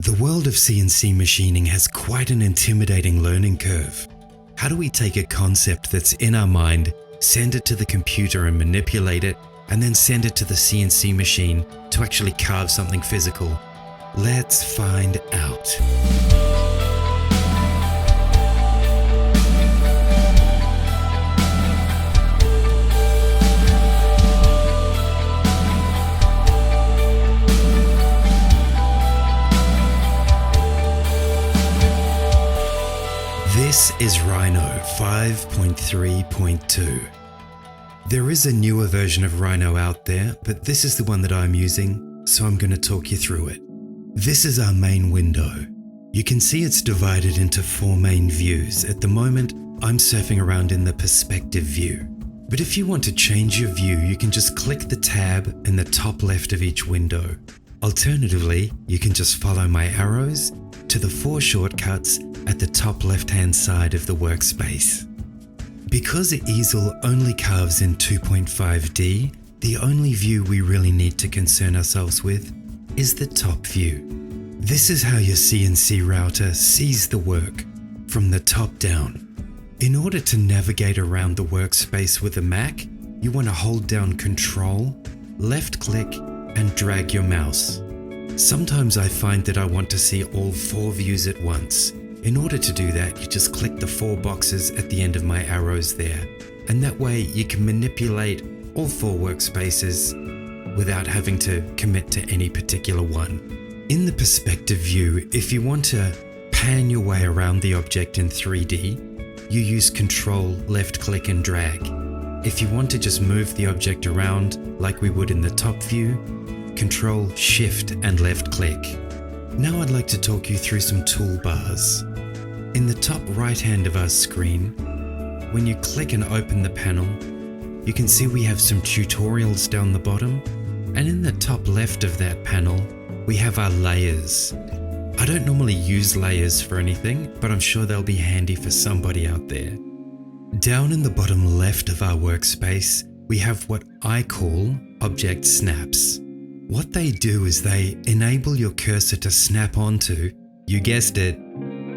The world of CNC machining has quite an intimidating learning curve. How do we take a concept that's in our mind, send it to the computer and manipulate it, and then send it to the CNC machine to actually carve something physical? Let's find out. This is Rhino 5.3.2. There is a newer version of Rhino out there, but this is the one that I'm using, so I'm going to talk you through it. This is our main window. You can see it's divided into 4 main views. At the moment, I'm surfing around in the perspective view. But if you want to change your view, you can just click the tab in the top left of each window. Alternatively, you can just follow my arrows to the 4 shortcuts at the top left-hand side of the workspace. Because Easel only carves in 2.5D, the only view we really need to concern ourselves with is the top view. This is how your CNC router sees the work from the top down. In order to navigate around the workspace with a Mac, you want to hold down Control, left-click, and drag your mouse. Sometimes I find that I want to see all 4 views at once. In order to do that, you just click the 4 boxes at the end of my arrows there, and that way you can manipulate all 4 workspaces without having to commit to any particular one. In the perspective view, if you want to pan your way around the object in 3D, you use Control, left click and drag. If you want to just move the object around like we would in the top view, Control, Shift and left click. Now I'd like to talk you through some toolbars. In the top right hand of our screen, when you click and open the panel, you can see we have some tutorials down the bottom, and in the top left of that panel, we have our layers. I don't normally use layers for anything, but I'm sure they'll be handy for somebody out there. Down in the bottom left of our workspace, we have what I call object snaps. What they do is they enable your cursor to snap onto, you guessed it,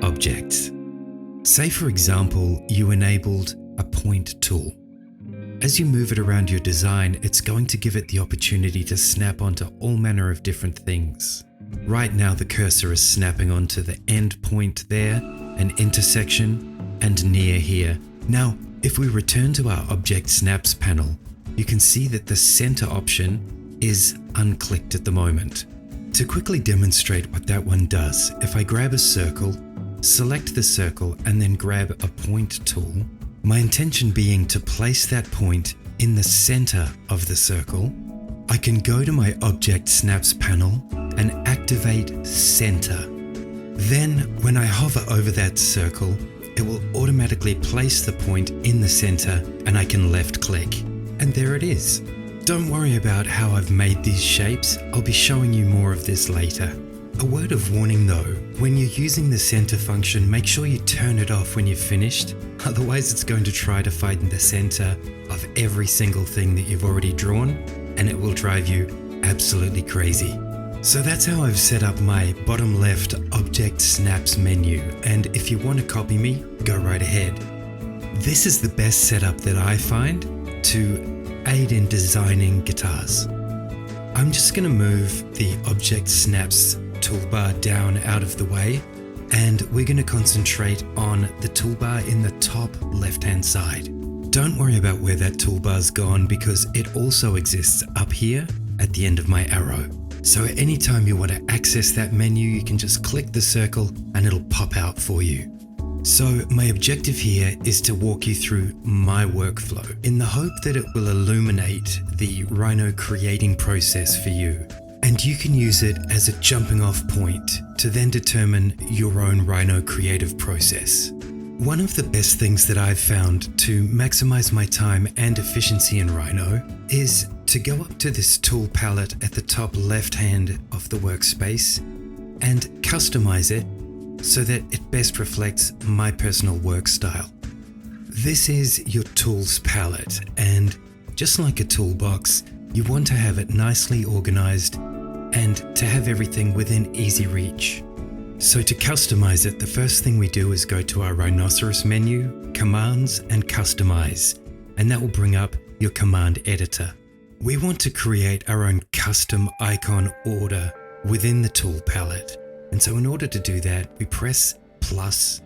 objects. Say for example, you enabled a point tool. As you move it around your design, it's going to give it the opportunity to snap onto all manner of different things. Right now the cursor is snapping onto the end point there, an intersection, and near here. Now, if we return to our Object Snaps panel, you can see that the center option is unclicked at the moment. To quickly demonstrate what that one does, if I grab a circle, select the circle and then grab a point tool, my intention being to place that point in the center of the circle, I can go to my Object Snaps panel and activate Center. Then, when I hover over that circle, it will automatically place the point in the center and I can left click. And there it is. Don't worry about how I've made these shapes, I'll be showing you more of this later. A word of warning though, when you're using the center function, make sure you turn it off when you've finished, otherwise it's going to try to find the center of every single thing that you've already drawn, and it will drive you absolutely crazy. So that's how I've set up my bottom left Object Snaps menu, and if you want to copy me, go right ahead. This is the best setup that I find to aid in designing guitars. I'm just going to move the Object Snaps toolbar down out of the way, and we're going to concentrate on the toolbar in the top left hand side. Don't worry about where that toolbar's gone because it also exists up here at the end of my arrow. So anytime you want to access that menu, you can just click the circle and it'll pop out for you. So my objective here is to walk you through my workflow in the hope that it will illuminate the Rhino creating process for you. And you can use it as a jumping off point to then determine your own Rhino creative process. One of the best things that I've found to maximize my time and efficiency in Rhino is to go up to this tool palette at the top left hand of the workspace and customize it so that it best reflects my personal work style. This is your tools palette, and just like a toolbox, you want to have it nicely organized and to have everything within easy reach. So to customize it, the first thing we do is go to our Rhinoceros menu, Commands and Customize, and that will bring up your command editor. We want to create our own custom icon order within the tool palette. And so in order to do that, we press plus.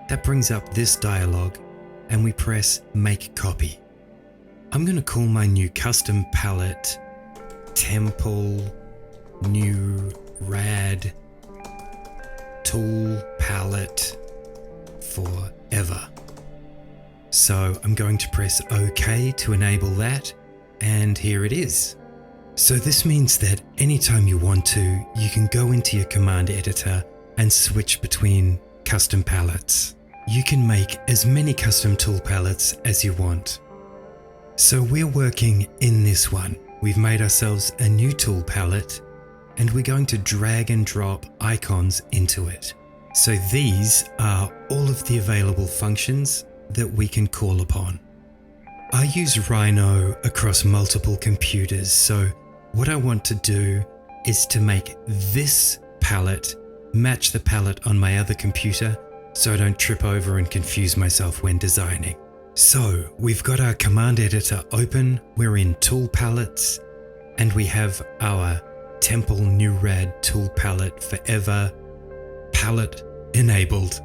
That brings up this dialog and we press Make Copy. I'm going to call my new custom palette Temple New Rad Tool Palette Forever. So I'm going to press OK to enable that, and here it is. So this means that anytime you want to, you can go into your command editor and switch between custom palettes. You can make as many custom tool palettes as you want. So we're working in this one. We've made ourselves a new tool palette and we're going to drag and drop icons into it. So these are all of the available functions that we can call upon. I use Rhino across multiple computers, so what I want to do is to make this palette match the palette on my other computer so I don't trip over and confuse myself when designing. So we've got our command editor open, we're in tool palettes, and we have our Temple New Rad Tool Palette Forever palette enabled.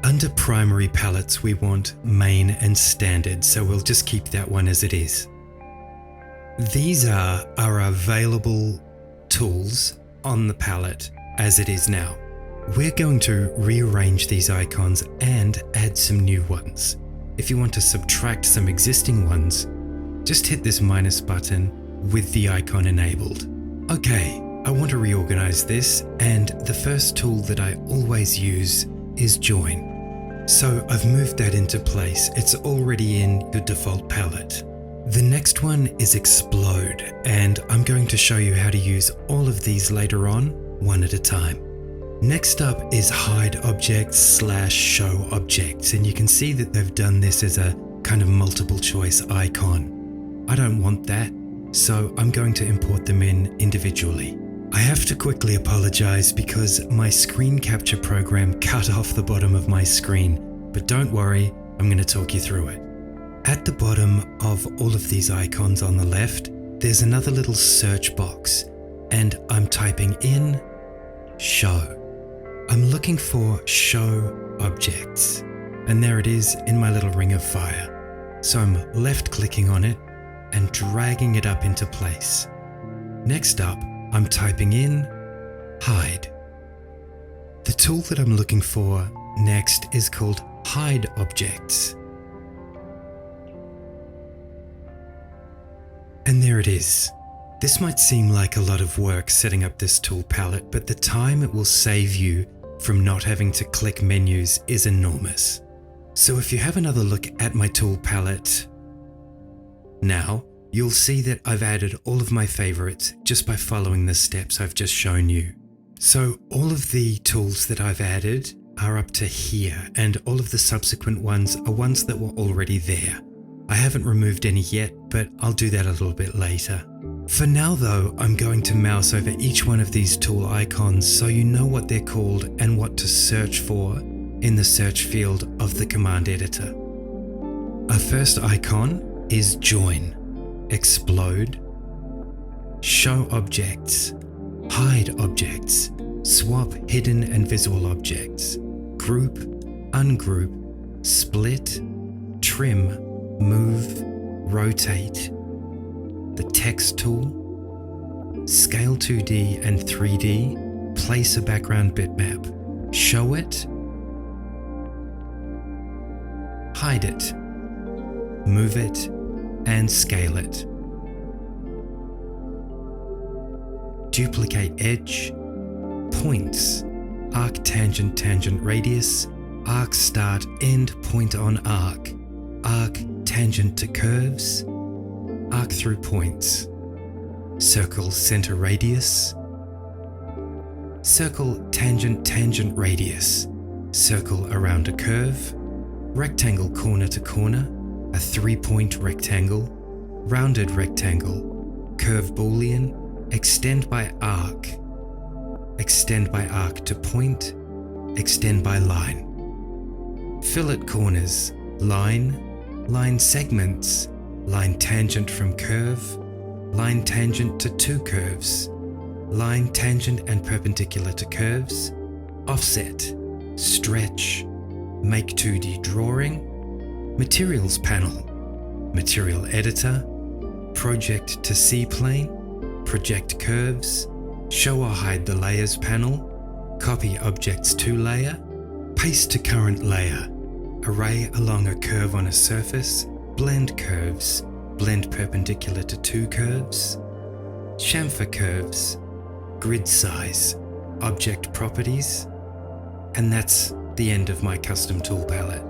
Under primary palettes, we want main and standard, so we'll just keep that one as it is. These are our available tools on the palette as it is now. We're going to rearrange these icons and add some new ones. If you want to subtract some existing ones, just hit this minus button with the icon enabled. Okay, I want to reorganize this, and the first tool that I always use is Join. So I've moved that into place. It's already in your default palette. The next one is Explode, and I'm going to show you how to use all of these later on, one at a time. Next up is Hide Objects / Show Objects, and you can see that they've done this as a kind of multiple choice icon. I don't want that, so I'm going to import them in individually. I have to quickly apologize because my screen capture program cut off the bottom of my screen, but don't worry, I'm going to talk you through it. At the bottom of all of these icons on the left, there's another little search box, and I'm typing in Show. I'm looking for Show Objects, and there it is in my little ring of fire. So I'm left clicking on it and dragging it up into place. Next up, I'm typing in Hide. The tool that I'm looking for next is called Hide Objects. And there it is. This might seem like a lot of work setting up this tool palette, but the time it will save you from not having to click menus is enormous. So if you have another look at my tool palette now, you'll see that I've added all of my favorites just by following the steps I've just shown you. So all of the tools that I've added are up to here, and all of the subsequent ones are ones that were already there. I haven't removed any yet, but I'll do that a little bit later. For now though, I'm going to mouse over each one of these tool icons so you know what they're called and what to search for in the search field of the command editor. Our first icon is Join, Explode, Show Objects, Hide Objects, Swap Hidden and Visible Objects, Group, Ungroup, Split, Trim, Move, Rotate, the Text tool, Scale 2D and 3D, Place a background bitmap, Show it, Hide it, Move it, and Scale it. Duplicate edge, points, arc tangent tangent radius, arc start end point on arc, arc tangent to curves, arc through points, circle center radius, circle tangent tangent radius, circle around a curve, rectangle corner to corner, a 3-point rectangle, rounded rectangle, curve boolean, extend by arc, extend by arc to point, extend by line. Fillet corners, line segments, line tangent from curve, line tangent to two curves, line tangent and perpendicular to curves, offset, stretch, make 2D drawing, materials panel, material editor, project to C-plane, project curves, show or hide the layers panel, copy objects to layer, paste to current layer, array along a curve on a surface, blend curves, blend perpendicular to two curves, chamfer curves, grid size, object properties, and that's the end of my custom tool palette.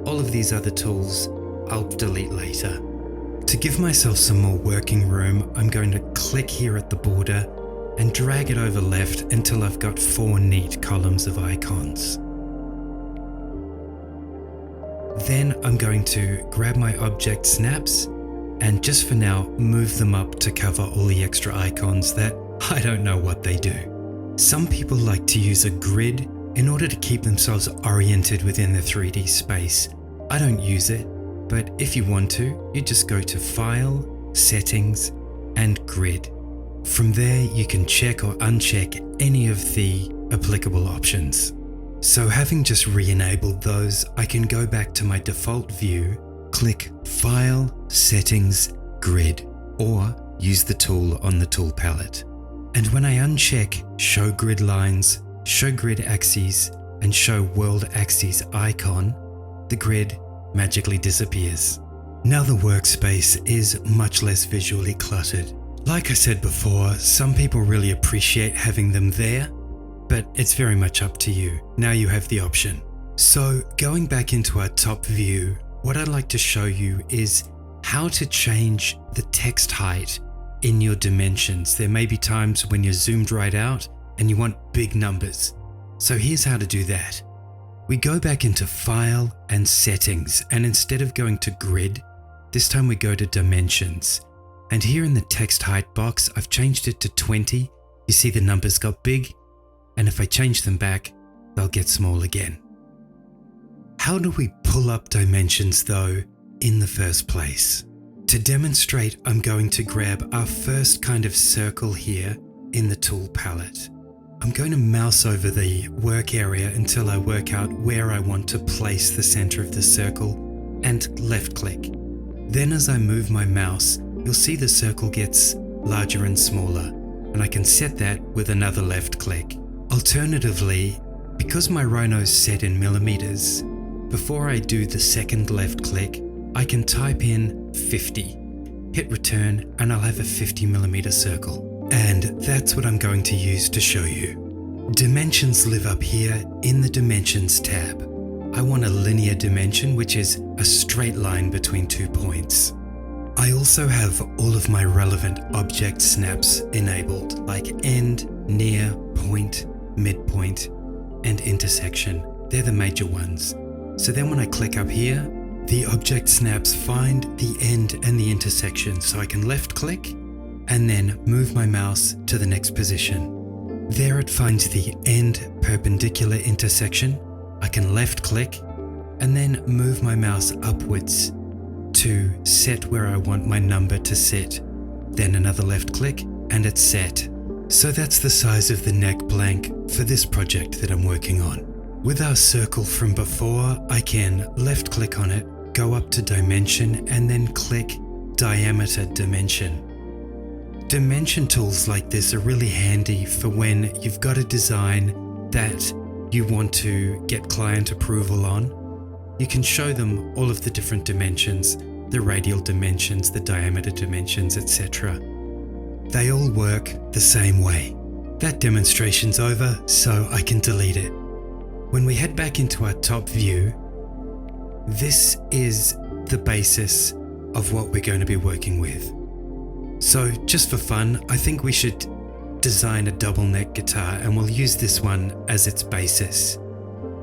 All of these other tools I'll delete later. To give myself some more working room, I'm going to click here at the border and drag it over left until I've got 4 neat columns of icons. Then I'm going to grab my object snaps and just for now move them up to cover all the extra icons that I don't know what they do. Some people like to use a grid in order to keep themselves oriented within the 3D space. I don't use it, but if you want to, you just go to File, Settings, and Grid. From there, you can check or uncheck any of the applicable options. So having just re-enabled those, I can go back to my default view, click File, Settings, Grid, or use the tool on the tool palette. And when I uncheck Show Grid Lines, Show Grid Axes, and Show World Axes icon, the grid magically disappears. Now the workspace is much less visually cluttered. Like I said before, some people really appreciate having them there, but it's very much up to you. Now you have the option. So going back into our top view, what I'd like to show you is how to change the text height in your dimensions. There may be times when you're zoomed right out and you want big numbers. So here's how to do that. We go back into File and Settings, and instead of going to Grid, this time we go to Dimensions. And here in the text height box, I've changed it to 20. You see the numbers got big, and if I change them back, they'll get small again. How do we pull up dimensions though in the first place? To demonstrate, I'm going to grab our first kind of circle here in the tool palette. I'm going to mouse over the work area until I work out where I want to place the center of the circle and left click. Then as I move my mouse, you'll see the circle gets larger and smaller, and I can set that with another left click. Alternatively, because my Rhino's set in millimeters, before I do the second left click, I can type in 50, hit return, and I'll have a 50mm circle. And that's what I'm going to use to show you. Dimensions live up here in the Dimensions tab. I want a linear dimension, which is a straight line between 2 points. I also have all of my relevant object snaps enabled, like end, near, point, midpoint, and intersection. They're the major ones. So then when I click up here, the object snaps find the end and the intersection, so I can left click and then move my mouse to the next position. There it finds the end perpendicular intersection. I can left click and then move my mouse upwards to set where I want my number to sit. Then another left click and it's set. So that's the size of the neck blank for this project that I'm working on. With our circle from before, I can left click on it, go up to dimension and then click diameter dimension. Dimension tools like this are really handy for when you've got a design that you want to get client approval on. You can show them all of the different dimensions, the radial dimensions, the diameter dimensions, etc. They all work the same way. That demonstration's over, so I can delete it. When we head back into our top view, this is the basis of what we're going to be working with. So just for fun, I think we should design a double neck guitar and we'll use this one as its basis.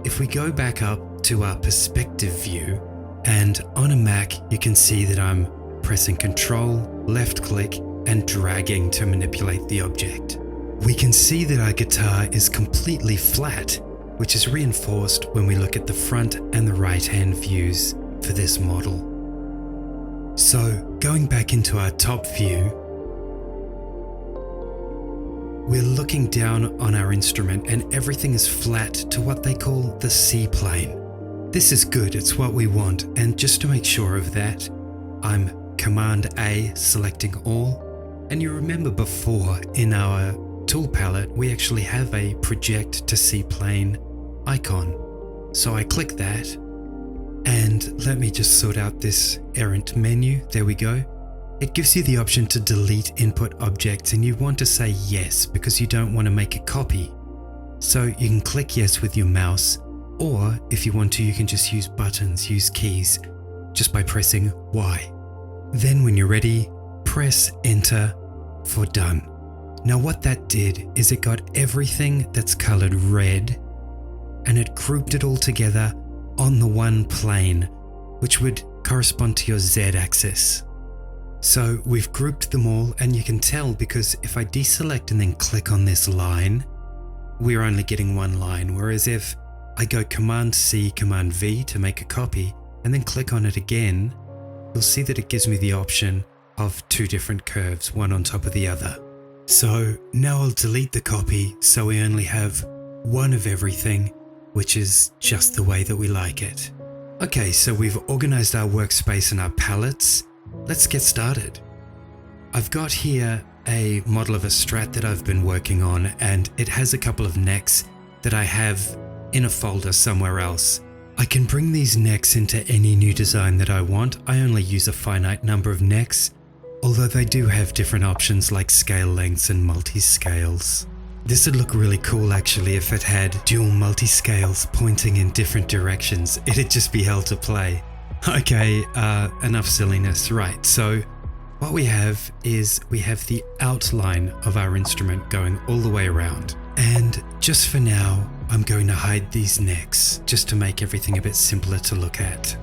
If we go back up to our perspective view, and on a Mac you can see that I'm pressing Control, left click and dragging to manipulate the object. we can see that our guitar is completely flat, which is reinforced when we look at the front and the right-hand views for this model. So, going back into our top view, we're looking down on our instrument and everything is flat to what they call the C-plane. This is good, it's what we want, and just to make sure of that, I'm Command A selecting all, and you remember before in our tool palette we actually have a project to C-plane icon. So I click that, and let me just sort out this errant menu. There we go. It gives you the option to delete input objects, and you want to say yes because you don't want to make a copy. So you can click yes with your mouse, or if you want to, you can just use buttons, use keys, just by pressing Y. Then when you're ready, press enter for done. Now what that did is it got everything that's colored red and it grouped it all together on the one plane, which would correspond to your Z axis. So we've grouped them all, and you can tell because if I deselect and then click on this line, we're only getting one line, whereas if I go Command C, Command V to make a copy, and then click on it again, you'll see that it gives me the option of two different curves, one on top of the other. So now I'll delete the copy so we only have one of everything, which is just the way that we like it. Okay, so we've organized our workspace and our palettes. Let's get started. I've got here a model of a Strat that I've been working on, and it has a couple of necks that I have in a folder somewhere else. I can bring these necks into any new design that I want. I only use a finite number of necks, although they do have different options like scale lengths and multi-scales. This would look really cool actually if it had dual multi-scales pointing in different directions. It'd just be hell to play. Okay, enough silliness. Right, so what we have is we have the outline of our instrument going all the way around. And just for now, I'm going to hide these necks just to make everything a bit simpler to look at.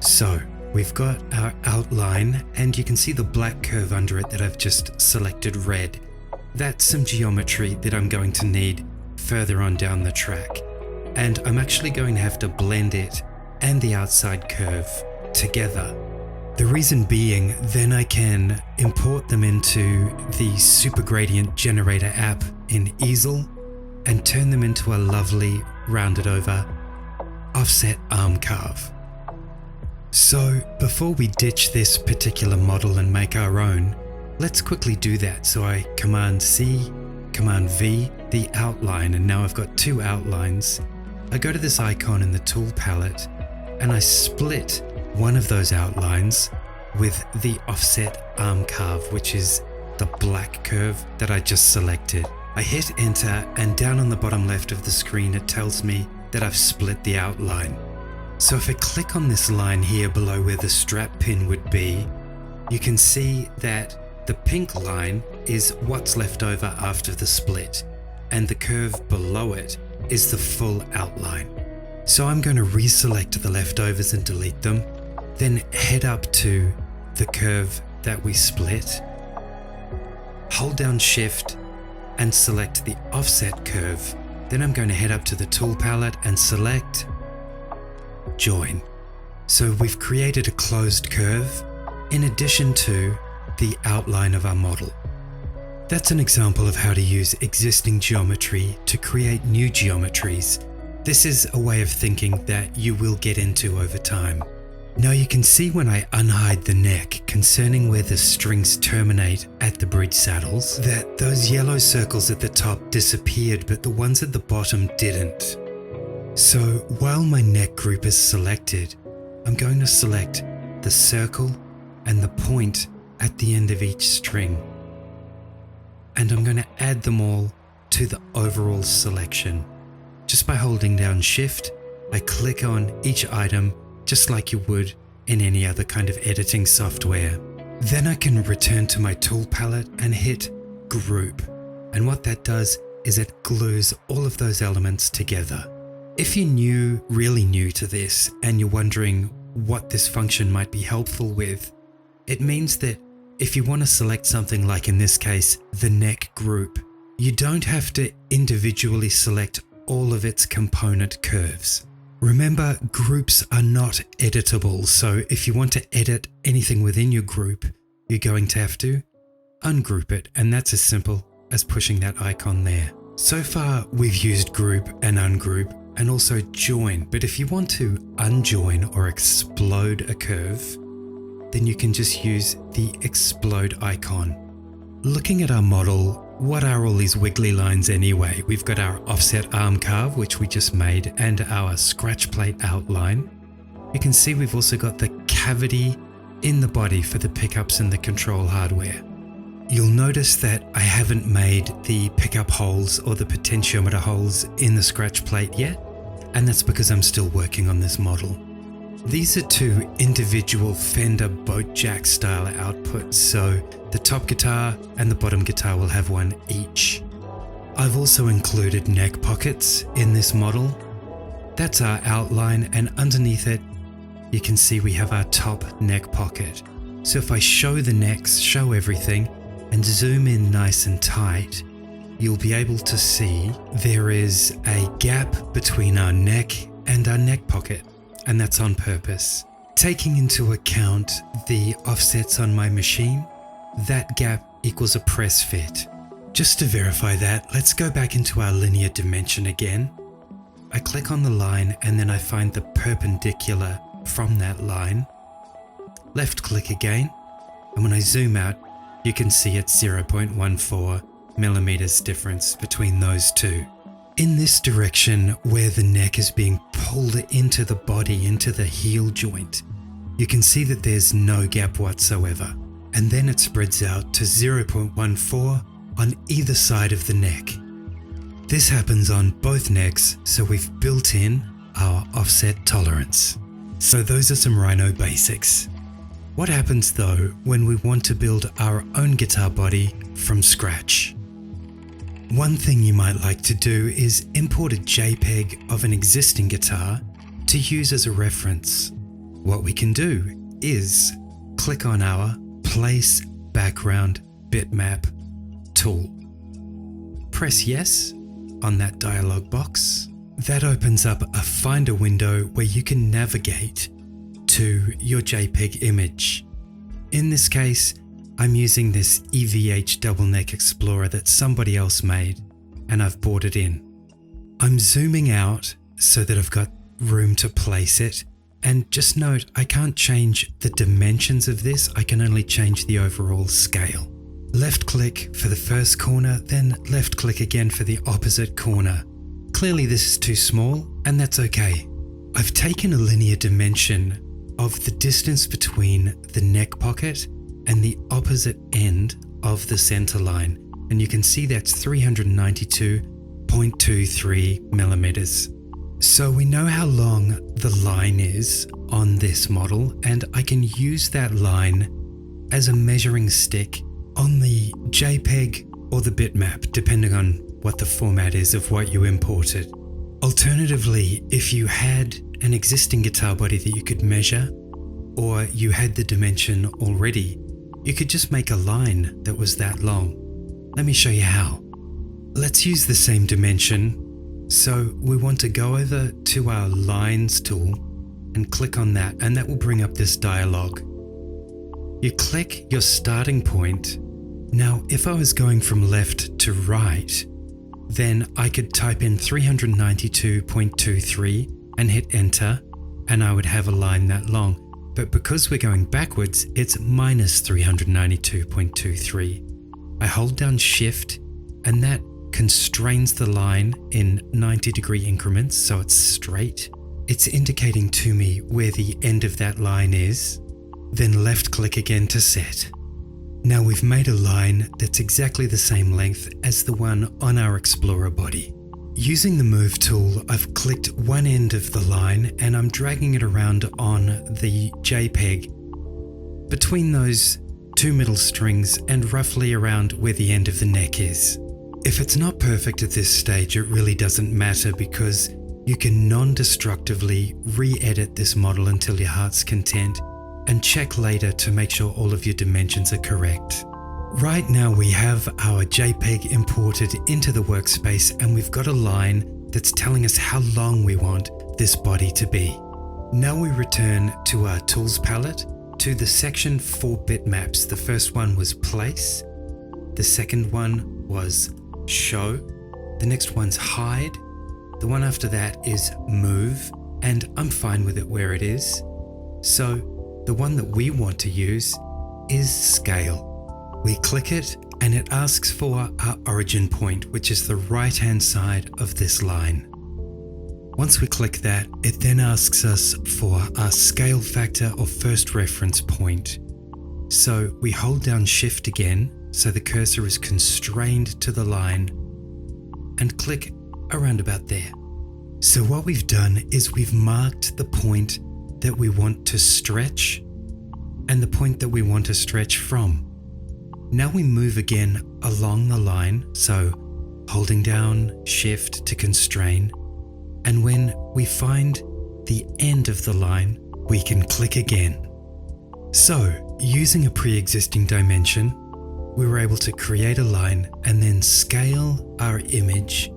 So we've got our outline, and you can see the black curve under it that I've just selected red. That's some geometry that I'm going to need further on down the track. And I'm actually going to have to blend it and the outside curve together. The reason being, then I can import them into the Super Gradient Generator app in Easel and turn them into a lovely rounded over offset arm carve. So before we ditch this particular model and make our own, let's quickly do that. So I Command C, Command V, the outline, and now I've got two outlines. I go to this icon in the tool palette and I split one of those outlines with the offset arm carve, which is the black curve that I just selected. I hit enter, and down on the bottom left of the screen it tells me that I've split the outline. So if I click on this line here below where the strap pin would be, you can see that the pink line is what's left over after the split, and the curve below it is the full outline. So I'm going to reselect the leftovers and delete them, then head up to the curve that we split, hold down Shift and select the offset curve. Then I'm going to head up to the tool palette and select Join. So we've created a closed curve in addition to the outline of our model. That's an example of how to use existing geometry to create new geometries. This is a way of thinking that you will get into over time. Now you can see when I unhide the neck concerning where the strings terminate at the bridge saddles, that those yellow circles at the top disappeared, but the ones at the bottom didn't. So while my neck group is selected, I'm going to select the circle and the point at the end of each string. And I'm going to add them all to the overall selection. Just by holding down Shift, I click on each item just like you would in any other kind of editing software. Then I can return to my tool palette and hit Group. And what that does is it glues all of those elements together. If you're really new to this and you're wondering what this function might be helpful with, it means that if you want to select something like in this case, the neck group, you don't have to individually select all of its component curves. Remember, groups are not editable, so if you want to edit anything within your group, you're going to have to ungroup it, and that's as simple as pushing that icon there. So far, we've used group and ungroup and also join, but if you want to unjoin or explode a curve, then you can just use the explode icon. Looking at our model, what are all these wiggly lines anyway? We've got our offset arm carve, which we just made, and our scratch plate outline. You can see we've also got the cavity in the body for the pickups and the control hardware. You'll notice that I haven't made the pickup holes or the potentiometer holes in the scratch plate yet, and that's because I'm still working on this model. These are two individual Fender boat jack style outputs, so the top guitar and the bottom guitar will have one each. I've also included neck pockets in this model. That's our outline, and underneath it you can see we have our top neck pocket. So if I show the necks, show everything, and zoom in nice and tight, you'll be able to see there is a gap between our neck and our neck pocket. And that's on purpose. Taking into account the offsets on my machine, that gap equals a press fit. Just to verify that, let's go back into our linear dimension again. I click on the line and then I find the perpendicular from that line. Left click again, and when I zoom out, you can see it's 0.14 millimeters difference between those two. In this direction, where the neck is being pulled into the body, into the heel joint, you can see that there's no gap whatsoever. And then it spreads out to 0.14 on either side of the neck. This happens on both necks, so we've built in our offset tolerance. So those are some Rhino basics. What happens though when we want to build our own guitar body from scratch? One thing you might like to do is import a JPEG of an existing guitar to use as a reference. What we can do is click on our Place Background Bitmap tool. Press yes on that dialog box. That opens up a Finder window where you can navigate to your JPEG image. In this case, I'm using this EVH Double Neck Explorer that somebody else made, and I've brought it in. I'm zooming out so that I've got room to place it, and just note I can't change the dimensions of this, I can only change the overall scale. Left click for the first corner, then left click again for the opposite corner. Clearly this is too small, and that's okay. I've taken a linear dimension of the distance between the neck pocket and the opposite end of the center line, and you can see that's 392.23 millimeters. So we know how long the line is on this model, and I can use that line as a measuring stick on the JPEG or the bitmap, depending on what the format is of what you imported. Alternatively, if you had an existing guitar body that you could measure, or you had the dimension already, you could just make a line that was that long. Let me show you how. Let's use the same dimension. So we want to go over to our Lines tool and click on that, and that will bring up this dialog. You click your starting point. Now, if I was going from left to right, then I could type in 392.23 and hit enter, and I would have a line that long. But because we're going backwards, it's minus 392.23. I hold down Shift, and that constrains the line in 90-degree increments so it's straight. It's indicating to me where the end of that line is. Then left click again to set. Now we've made a line that's exactly the same length as the one on our Explorer body. Using the Move tool, I've clicked one end of the line and I'm dragging it around on the JPEG between those two middle strings and roughly around where the end of the neck is. If it's not perfect at this stage, it really doesn't matter because you can non-destructively re-edit this model until your heart's content and check later to make sure all of your dimensions are correct. Right now we have our JPEG imported into the workspace and we've got a line that's telling us how long we want this body to be. Now we return to our tools palette to the section for bitmaps. The first one was place, the second one was show, the next one's hide, the one after that is move, and I'm fine with it where it is. So the one that we want to use is scale. We click it and it asks for our origin point, which is the right hand side of this line. Once we click that, it then asks us for our scale factor or first reference point. So we hold down Shift again, so the cursor is constrained to the line, and click around about there. So what we've done is we've marked the point that we want to stretch and the point that we want to stretch from. Now we move again along the line, so holding down Shift to constrain, and when we find the end of the line, we can click again. So, using a pre-existing dimension, we were able to create a line and then scale our image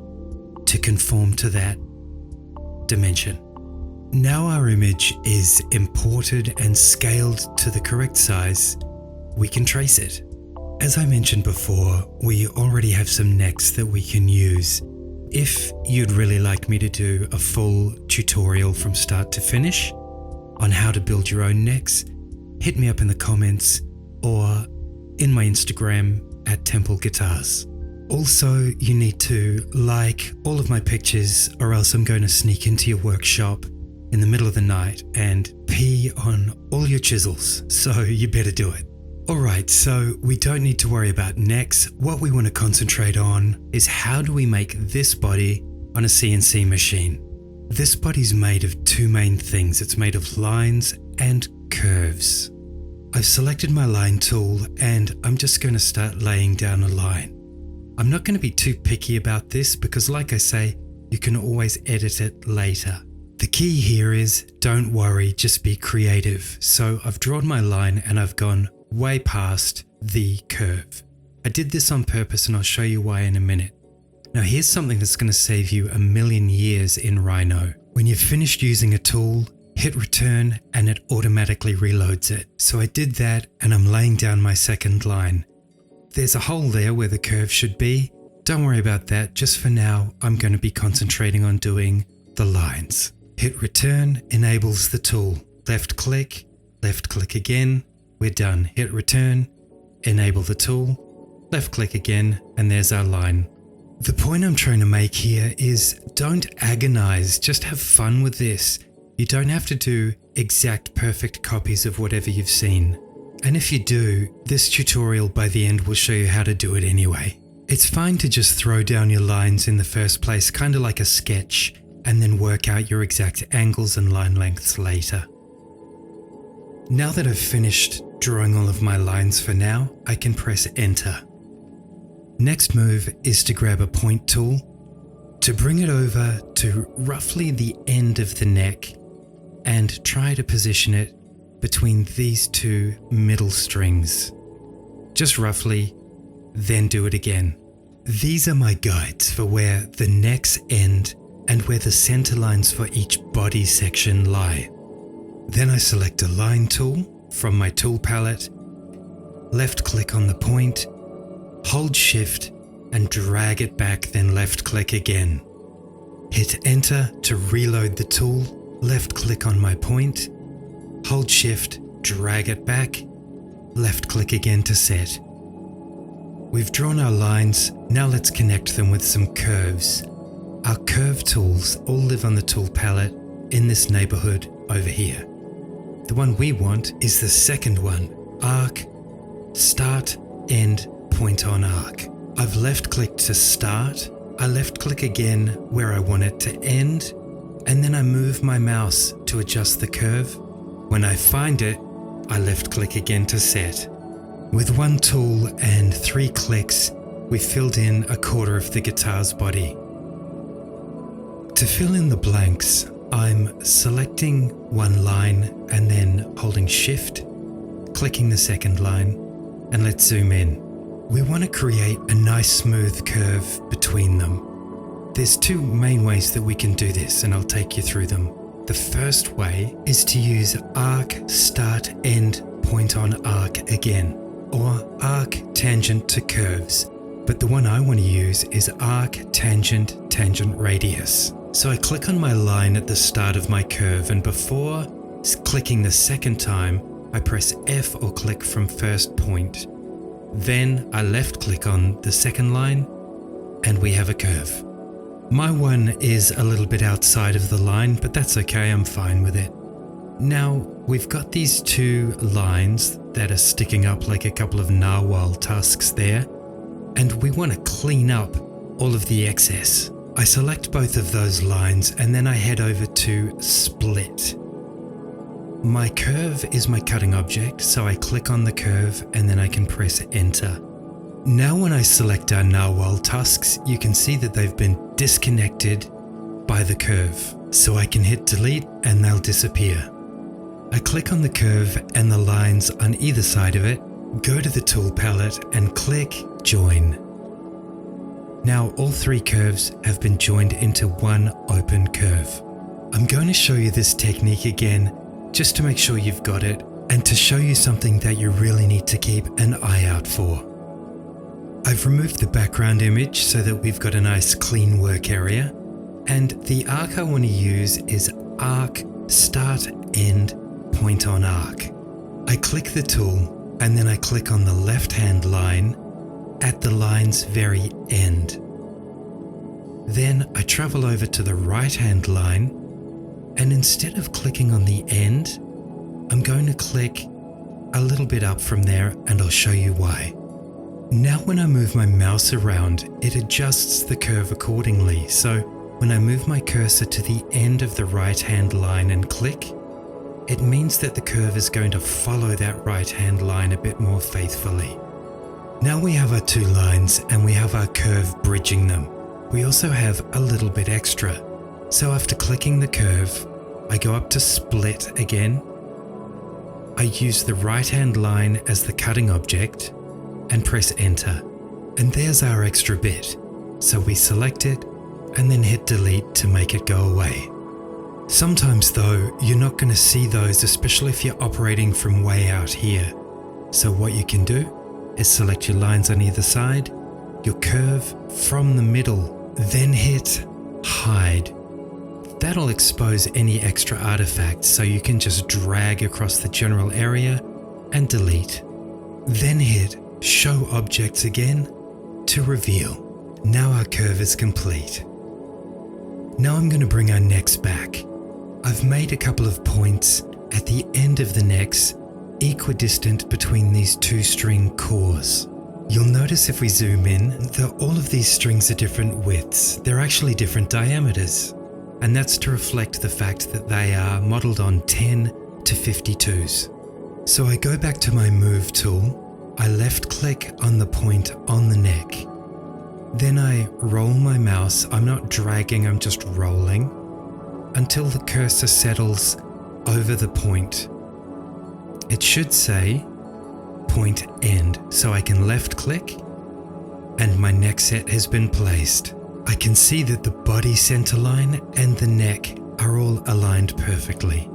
to conform to that dimension. Now our image is imported and scaled to the correct size, we can trace it. As I mentioned before, we already have some necks that we can use. If you'd really like me to do a full tutorial from start to finish on how to build your own necks, hit me up in the comments or in my Instagram at Temple Guitars. Also, you need to like all of my pictures or else I'm going to sneak into your workshop in the middle of the night and pee on all your chisels, so you better do it. Alright, so we don't need to worry about necks. What we want to concentrate on is how do we make this body on a CNC machine. This body's made of two main things. It's made of lines and curves. I've selected my line tool and I'm just going to start laying down a line. I'm not going to be too picky about this because, like I say, you can always edit it later. The key here is don't worry, just be creative. So I've drawn my line and I've gone way past the curve. I did this on purpose and I'll show you why in a minute. Now here's something that's going to save you a million years in Rhino. When you've finished using a tool, hit return and it automatically reloads it. So I did that and I'm laying down my second line. There's a hole there where the curve should be. Don't worry about that. Just for now, I'm going to be concentrating on doing the lines. Hit return enables the tool. Left click again. We're done. Hit return, enable the tool, left click again, and there's our line. The point I'm trying to make here is don't agonize, just have fun with this. You don't have to do exact perfect copies of whatever you've seen. And if you do, this tutorial by the end will show you how to do it anyway. It's fine to just throw down your lines in the first place, kind of like a sketch, and then work out your exact angles and line lengths later. Now that I've finished drawing all of my lines for now, I can press enter. Next move is to grab a point tool, to bring it over to roughly the end of the neck and try to position it between these two middle strings. Just roughly, then do it again. These are my guides for where the necks end and where the center lines for each body section lie. Then I select a line tool from my tool palette, left click on the point, hold shift and drag it back, then left click again. Hit enter to reload the tool, left click on my point, hold shift, drag it back, left click again to set. We've drawn our lines, now let's connect them with some curves. Our curve tools all live on the tool palette in this neighborhood over here. The one we want is the second one, arc, start, end, point on arc. I've left clicked to start, I left click again where I want it to end, and then I move my mouse to adjust the curve. When I find it, I left click again to set. With one tool and 3 clicks, we filled in a quarter of the guitar's body. To fill in the blanks, I'm selecting one line and then holding shift, clicking the second line, and let's zoom in. We want to create a nice smooth curve between them. There's two main ways that we can do this, and I'll take you through them. The first way is to use arc start end point on arc again, or arc tangent to curves. But the one I want to use is arc tangent tangent radius. So I click on my line at the start of my curve, and before clicking the second time, I press F or click from first point. Then I left click on the second line and we have a curve. My one is a little bit outside of the line, but that's okay, I'm fine with it. Now we've got these two lines that are sticking up like a couple of narwhal tusks there, and we want to clean up all of the excess. I select both of those lines and then I head over to split. My curve is my cutting object, so I click on the curve and then I can press enter. Now when I select our narwhal tusks, you can see that they've been disconnected by the curve. So I can hit delete and they'll disappear. I click on the curve and the lines on either side of it, go to the tool palette and click join. Now all three curves have been joined into one open curve. I'm going to show you this technique again just to make sure you've got it and to show you something that you really need to keep an eye out for. I've removed the background image so that we've got a nice clean work area, and the arc I want to use is arc start end point on arc. I click the tool and then I click on the left hand line at the line's very end. Then I travel over to the right hand line, and instead of clicking on the end, I'm going to click a little bit up from there and I'll show you why. Now when I move my mouse around, it adjusts the curve accordingly. So when I move my cursor to the end of the right hand line and click, it means that the curve is going to follow that right hand line a bit more faithfully. Now we have our two lines and we have our curve bridging them. We also have a little bit extra. So after clicking the curve, I go up to split again. I use the right hand line as the cutting object and press enter. And there's our extra bit. So we select it and then hit delete to make it go away. Sometimes though, you're not going to see those, especially if you're operating from way out here. So what you can do is select your lines on either side, your curve from the middle, then hit hide. That'll expose any extra artifacts, so you can just drag across the general area and delete. Then hit show objects again to reveal. Now our curve is complete. Now I'm going to bring our necks back. I've made a couple of points at the end of the necks equidistant between these two string cores. You'll notice if we zoom in that all of these strings are different widths. They're actually different diameters. And that's to reflect the fact that they are modeled on 10 to 52s. So I go back to my move tool, I left click on the point on the neck. Then I roll my mouse, I'm not dragging, I'm just rolling, until the cursor settles over the point. It should say point end, so I can left click and my neck set has been placed. I can see that the body center line and the neck are all aligned perfectly.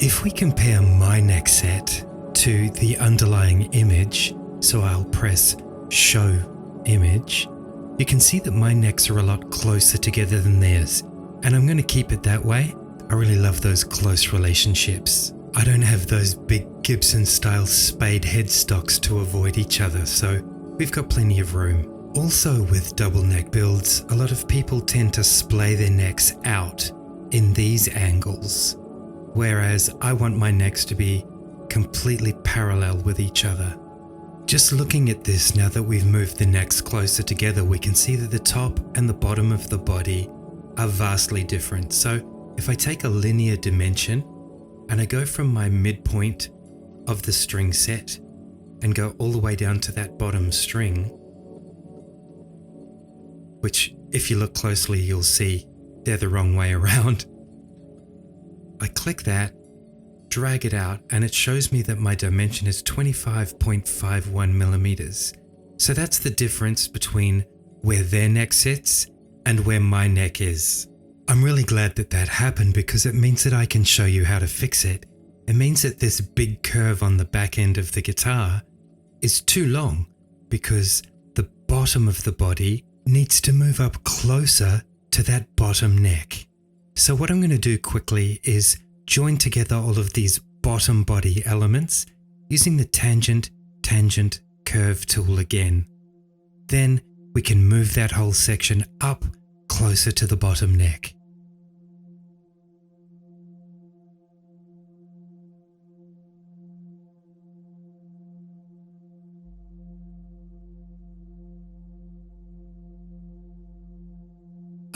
If we compare my neck set to the underlying image, so I'll press show image, you can see that my necks are a lot closer together than theirs, and I'm going to keep it that way. I really love those close relationships. I don't have those big Gibson style spade headstocks to avoid each other, so we've got plenty of room. Also with double neck builds, a lot of people tend to splay their necks out in these angles, whereas I want my necks to be completely parallel with each other. Just looking at this, now that we've moved the necks closer together, we can see that the top and the bottom of the body are vastly different. So if I take a linear dimension and I go from my midpoint of the string set and go all the way down to that bottom string, which if you look closely you'll see they're the wrong way around. I click that, drag it out, and it shows me that my dimension is 25.51 millimeters. So that's the difference between where their neck sits and where my neck is. I'm really glad that that happened because it means that I can show you how to fix it. It means that this big curve on the back end of the guitar is too long because the bottom of the body needs to move up closer to that bottom neck. So what I'm going to do quickly is join together all of these bottom body elements using the tangent curve tool again. Then we can move that whole section up closer to the bottom neck.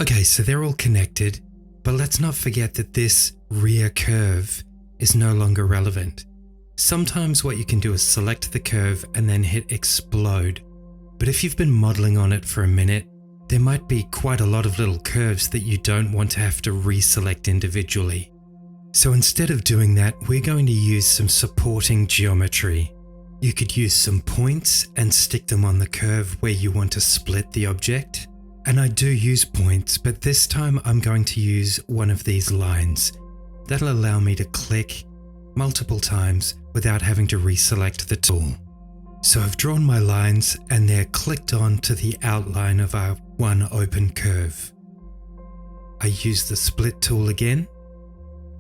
Okay, so they're all connected, but let's not forget that this rear curve is no longer relevant. Sometimes what you can do is select the curve and then hit explode. But if you've been modeling on it for a minute, there might be quite a lot of little curves that you don't want to have to reselect individually. So instead of doing that, we're going to use some supporting geometry. You could use some points and stick them on the curve where you want to split the object. And I do use points, but this time I'm going to use one of these lines. That'll allow me to click multiple times without having to reselect the tool. So I've drawn my lines and they're clicked on to the outline of our one open curve. I use the split tool again,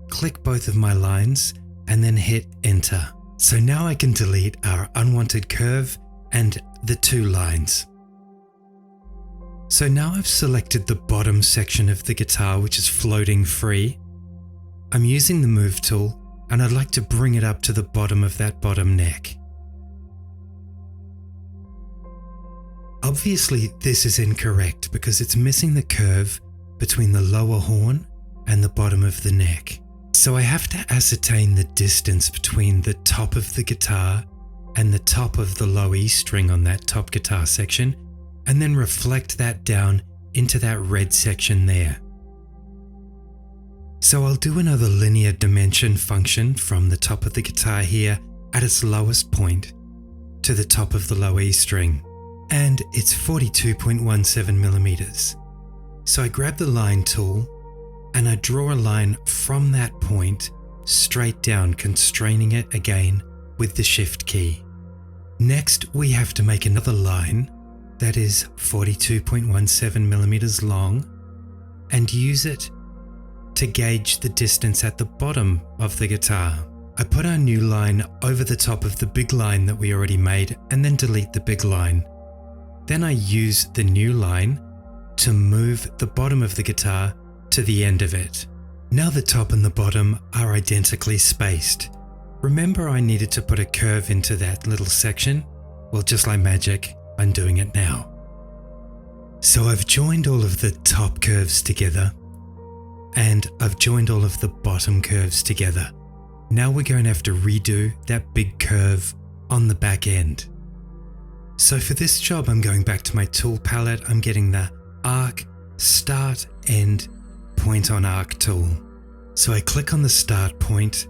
click both of my lines and then hit enter. So now I can delete our unwanted curve and the two lines. So now I've selected the bottom section of the guitar which is floating free. I'm using the move tool and I'd like to bring it up to the bottom of that bottom neck. Obviously this is incorrect because it's missing the curve between the lower horn and the bottom of the neck. So I have to ascertain the distance between the top of the guitar and the top of the low E string on that top guitar section, and then reflect that down into that red section there. So I'll do another linear dimension function from the top of the guitar here at its lowest point to the top of the low E string, and it's 42.17 millimeters. So I grab the line tool and I draw a line from that point straight down, constraining it again with the shift key. Next we have to make another line that is 42.17 millimeters long and use it to gauge the distance at the bottom of the guitar. I put our new line over the top of the big line that we already made and then delete the big line. Then I use the new line to move the bottom of the guitar to the end of it. Now the top and the bottom are identically spaced. Remember I needed to put a curve into that little section? Well, just like magic, I'm doing it now. So I've joined all of the top curves together and I've joined all of the bottom curves together. Now we're going to have to redo that big curve on the back end. So for this job, I'm going back to my tool palette. I'm getting the arc, start, end, point on arc tool. So I click on the start point,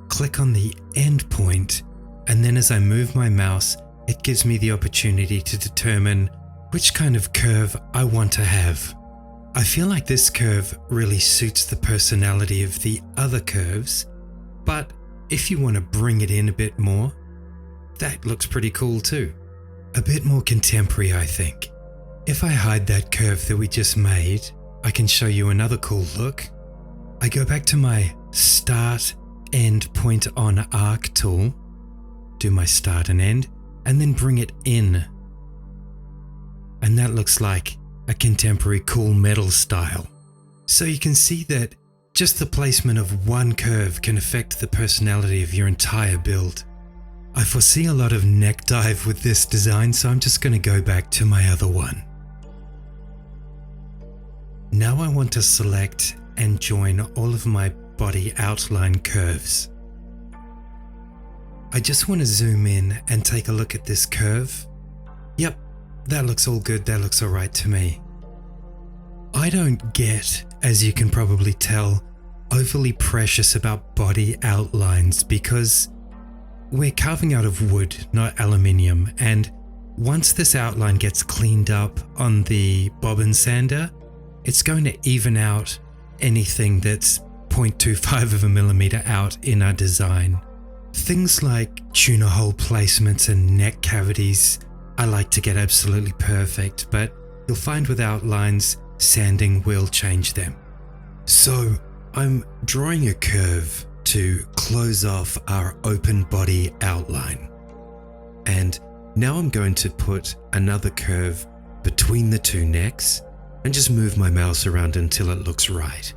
click on the end point, and then as I move my mouse, it gives me the opportunity to determine which kind of curve I want to have. I feel like this curve really suits the personality of the other curves, but if you want to bring it in a bit more, that looks pretty cool too. A bit more contemporary, I think. If I hide that curve that we just made, I can show you another cool look. I go back to my start, end, point on arc tool, do my start and end, and then bring it in. And that looks like a contemporary cool metal style. So you can see that just the placement of one curve can affect the personality of your entire build. I foresee a lot of neck dive with this design, so I'm just going to go back to my other one. Now I want to select and join all of my body outline curves. I just want to zoom in and take a look at this curve. Yep, that looks all good, that looks alright to me. I don't get, as you can probably tell, overly precious about body outlines because we're carving out of wood, not aluminium, and once this outline gets cleaned up on the bobbin sander, it's going to even out anything that's 0.25 of a millimeter out in our design. Things like tuner hole placements and neck cavities, I like to get absolutely perfect, but you'll find with outlines, sanding will change them. So I'm drawing a curve to close off our open body outline. And now I'm going to put another curve between the two necks and just move my mouse around until it looks right.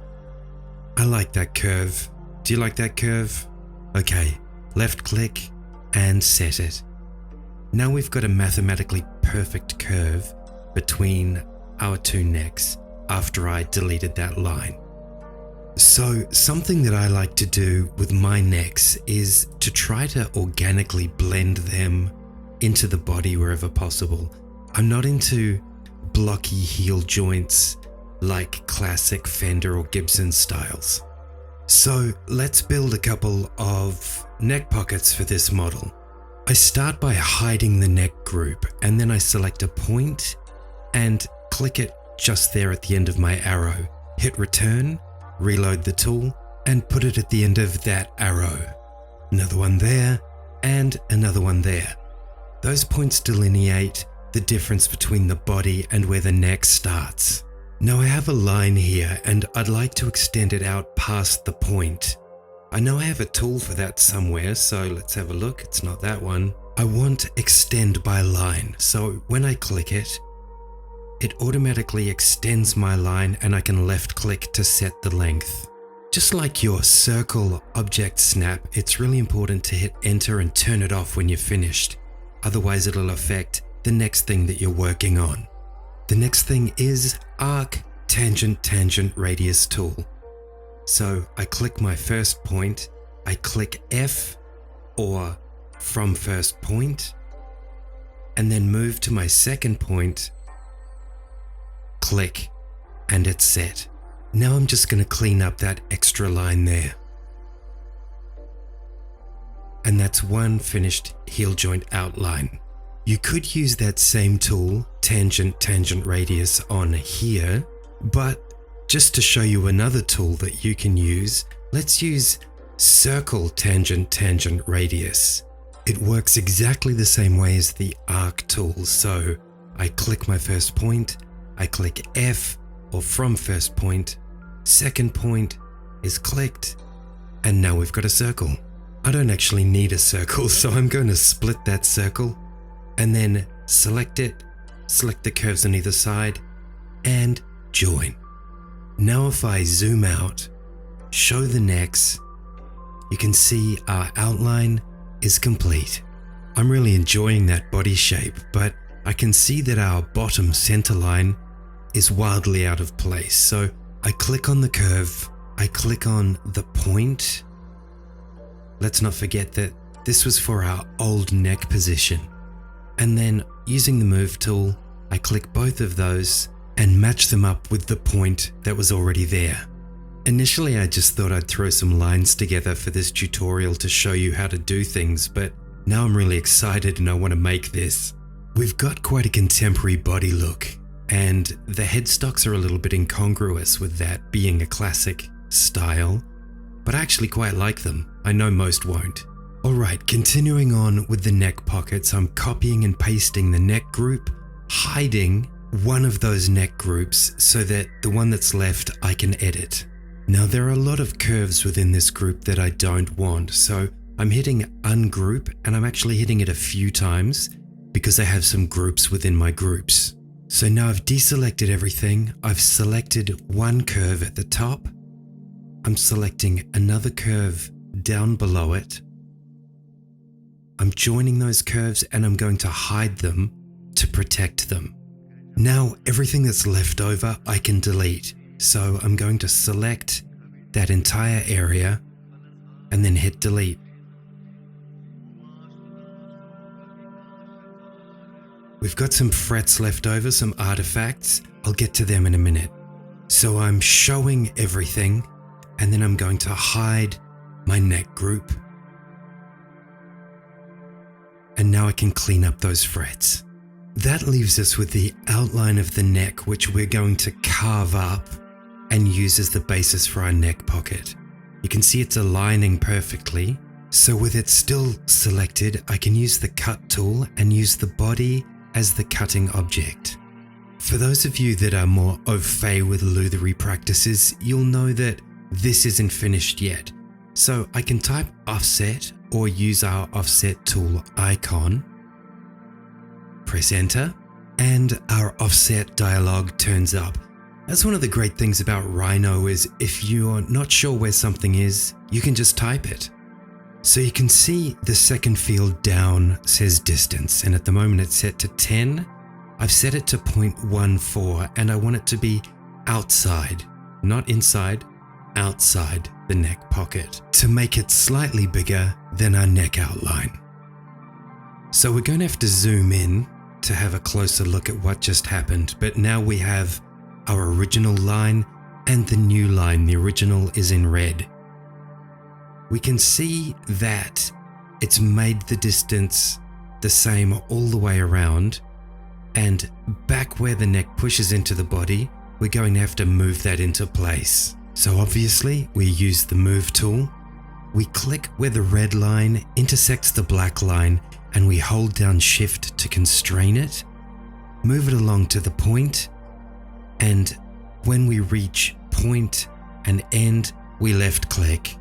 I like that curve. Do you like that curve? Okay, left click and set it. Now we've got a mathematically perfect curve between our two necks after I deleted that line. So something that I like to do with my necks is to try to organically blend them into the body wherever possible. I'm not into blocky heel joints like classic Fender or Gibson styles. So let's build a couple of neck pockets for this model. I start by hiding the neck group, and then I select a point and click it just there at the end of my arrow. Hit return, reload the tool, and put it at the end of that arrow. Another one there, and another one there. Those points delineate the difference between the body and where the neck starts. Now I have a line here, and I'd like to extend it out past the point. I know I have a tool for that somewhere, so let's have a look. It's not that one. I want extend by line, so when I click it, it automatically extends my line and I can left click to set the length. Just like your circle object snap, it's really important to hit enter and turn it off when you're finished. Otherwise it'll affect the next thing that you're working on. The next thing is arc, tangent, tangent, radius tool. So I click my first point, I click F or from first point, and then move to my second point, click, and it's set. Now I'm just going to clean up that extra line there. And that's one finished heel joint outline. You could use that same tool, tangent, tangent, radius on here, but just to show you another tool that you can use, let's use circle, tangent, tangent, radius. It works exactly the same way as the arc tool. So I click my first point, I click F or from first point, second point is clicked, and now we've got a circle. I don't actually need a circle, so I'm going to split that circle and then select it, select the curves on either side, and join. Now if I zoom out, show the necks, you can see our outline is complete. I'm really enjoying that body shape, but I can see that our bottom center line is wildly out of place. So I click on the curve, I click on the point. Let's not forget that this was for our old neck position. And then using the move tool, I click both of those and match them up with the point that was already there. Initially, I just thought I'd throw some lines together for this tutorial to show you how to do things, but now I'm really excited and I want to make this. We've got quite a contemporary body look, and the headstocks are a little bit incongruous with that being a classic style, but I actually quite like them. I know most won't. Alright, continuing on with the neck pockets, I'm copying and pasting the neck group, hiding one of those neck groups so that the one that's left I can edit. Now there are a lot of curves within this group that I don't want, so I'm hitting ungroup, and I'm actually hitting it a few times because I have some groups within my groups. So now I've deselected everything, I've selected one curve at the top, I'm selecting another curve down below it, I'm joining those curves and I'm going to hide them to protect them. Now everything that's left over I can delete, so I'm going to select that entire area and then hit delete. We've got some frets left over, some artifacts. I'll get to them in a minute. So I'm showing everything and then I'm going to hide my neck group. And now I can clean up those frets. that leaves us with the outline of the neck, which we're going to carve up and use as the basis for our neck pocket. You can see it's aligning perfectly. So with it still selected, I can use the cut tool and use the body as the cutting object. For those of you that are more au fait with lutherie practices, you'll know that this isn't finished yet. So I can type offset or use our offset tool icon, press enter, and our offset dialog turns up. That's one of the great things about Rhino is if you're not sure where something is, you can just type it. So you can see the second field down says distance, and at the moment it's set to 10. I've set it to 0.14 and I want it to be outside, not inside, outside the neck pocket to make it slightly bigger than our neck outline. So we're going to have to zoom in to have a closer look at what just happened, but now we have our original line and the new line. The original is in red. We can see that it's made the distance the same all the way around, and back where the neck pushes into the body, we're going to have to move that into place. So obviously we use the move tool. We click where the red line intersects the black line and we hold down shift to constrain it, move it along to the point, and when we reach point and end, we left click.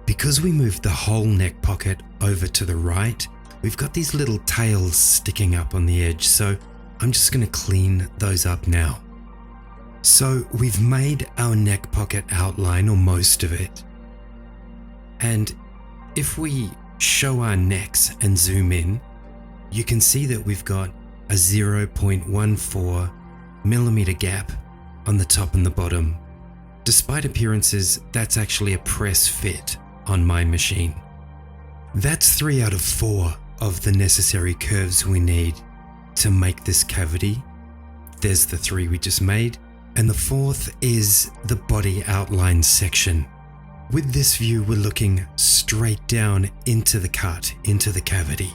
Because we moved the whole neck pocket over to the right, we've got these little tails sticking up on the edge, so I'm just going to clean those up now. So we've made our neck pocket outline, or most of it. And if we show our necks and zoom in, you can see that we've got a 0.14 millimeter gap on the top and the bottom. Despite appearances, that's actually a press fit on my machine. That's 3 out of 4 of the necessary curves we need to make this cavity. There's the 3 we just made, and the 4th is the body outline section. With this view, we're looking straight down into the cut, into the cavity.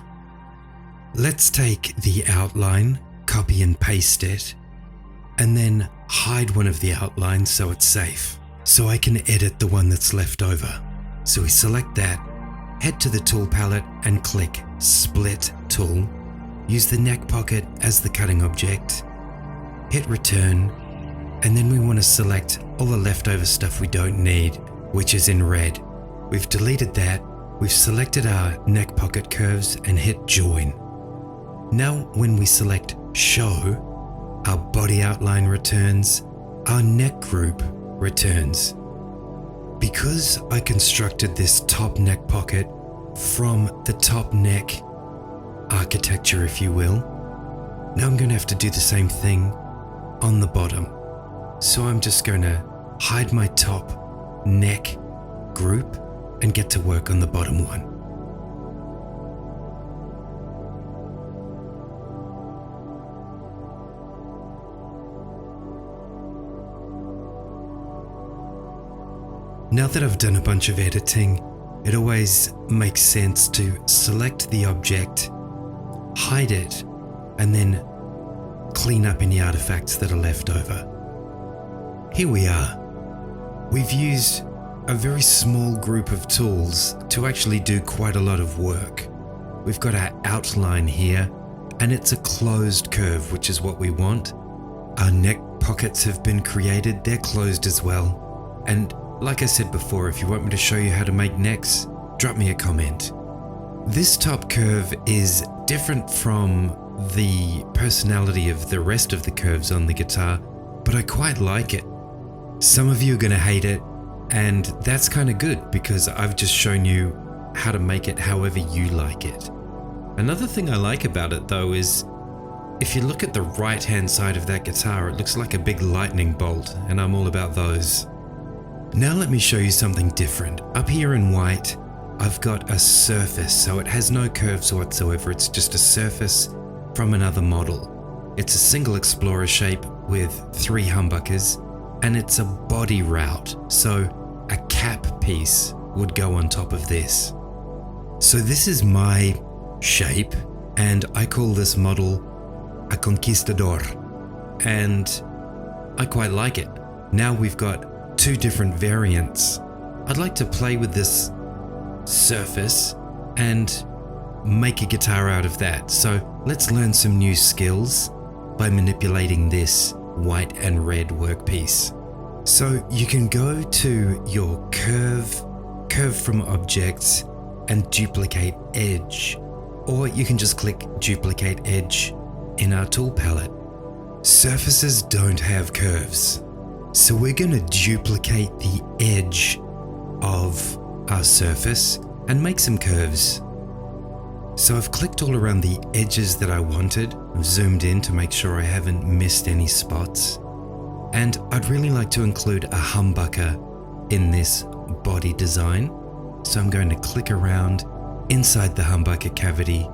Let's take the outline, copy and paste it, and then hide one of the outlines so it's safe, so I can edit the one that's left over. So we select that, head to the tool palette and click Split Tool. Use the neck pocket as the cutting object, hit return, and then we want to select all the leftover stuff we don't need, which is in red. We've deleted that, we've selected our neck pocket curves and hit join. Now when we select show, our body outline returns, our neck group returns. Because I constructed this top neck pocket from the top neck architecture, if you will, now I'm going to have to do the same thing on the bottom. So I'm just going to hide my top neck group and get to work on the bottom one. Now that I've done a bunch of editing, it always makes sense to select the object, hide it, and then clean up any artifacts that are left over. Here we are. We've used a very small group of tools to actually do quite a lot of work. We've got our outline here, and it's a closed curve, which is what we want. Our neck pockets have been created, they're closed as well. And like I said before, if you want me to show you how to make necks, drop me a comment. This top curve is different from the personality of the rest of the curves on the guitar, but I quite like it. Some of you are going to hate it, and that's kind of good because I've just shown you how to make it however you like it. Another thing I like about it though is if you look at the right hand side of that guitar, it looks like a big lightning bolt, and I'm all about those. Now let me show you something different. Up here in white, I've got a surface, so it has no curves whatsoever. It's just a surface from another model. It's a single explorer shape with 3 humbuckers, and it's a body route, so a cap piece would go on top of this. So this is my shape, and I call this model a conquistador, and I quite like it. Now we've got two different variants. I'd like to play with this surface and make a guitar out of that. So let's learn some new skills by manipulating this white and red workpiece. So you can go to your curve from objects and duplicate edge, or you can just click duplicate edge in our tool palette. Surfaces don't have curves, so we're going to duplicate the edge of our surface and make some curves. So I've clicked all around the edges that I wanted. I've zoomed in to make sure I haven't missed any spots. And I'd really like to include a humbucker in this body design. So I'm going to click around inside the humbucker cavity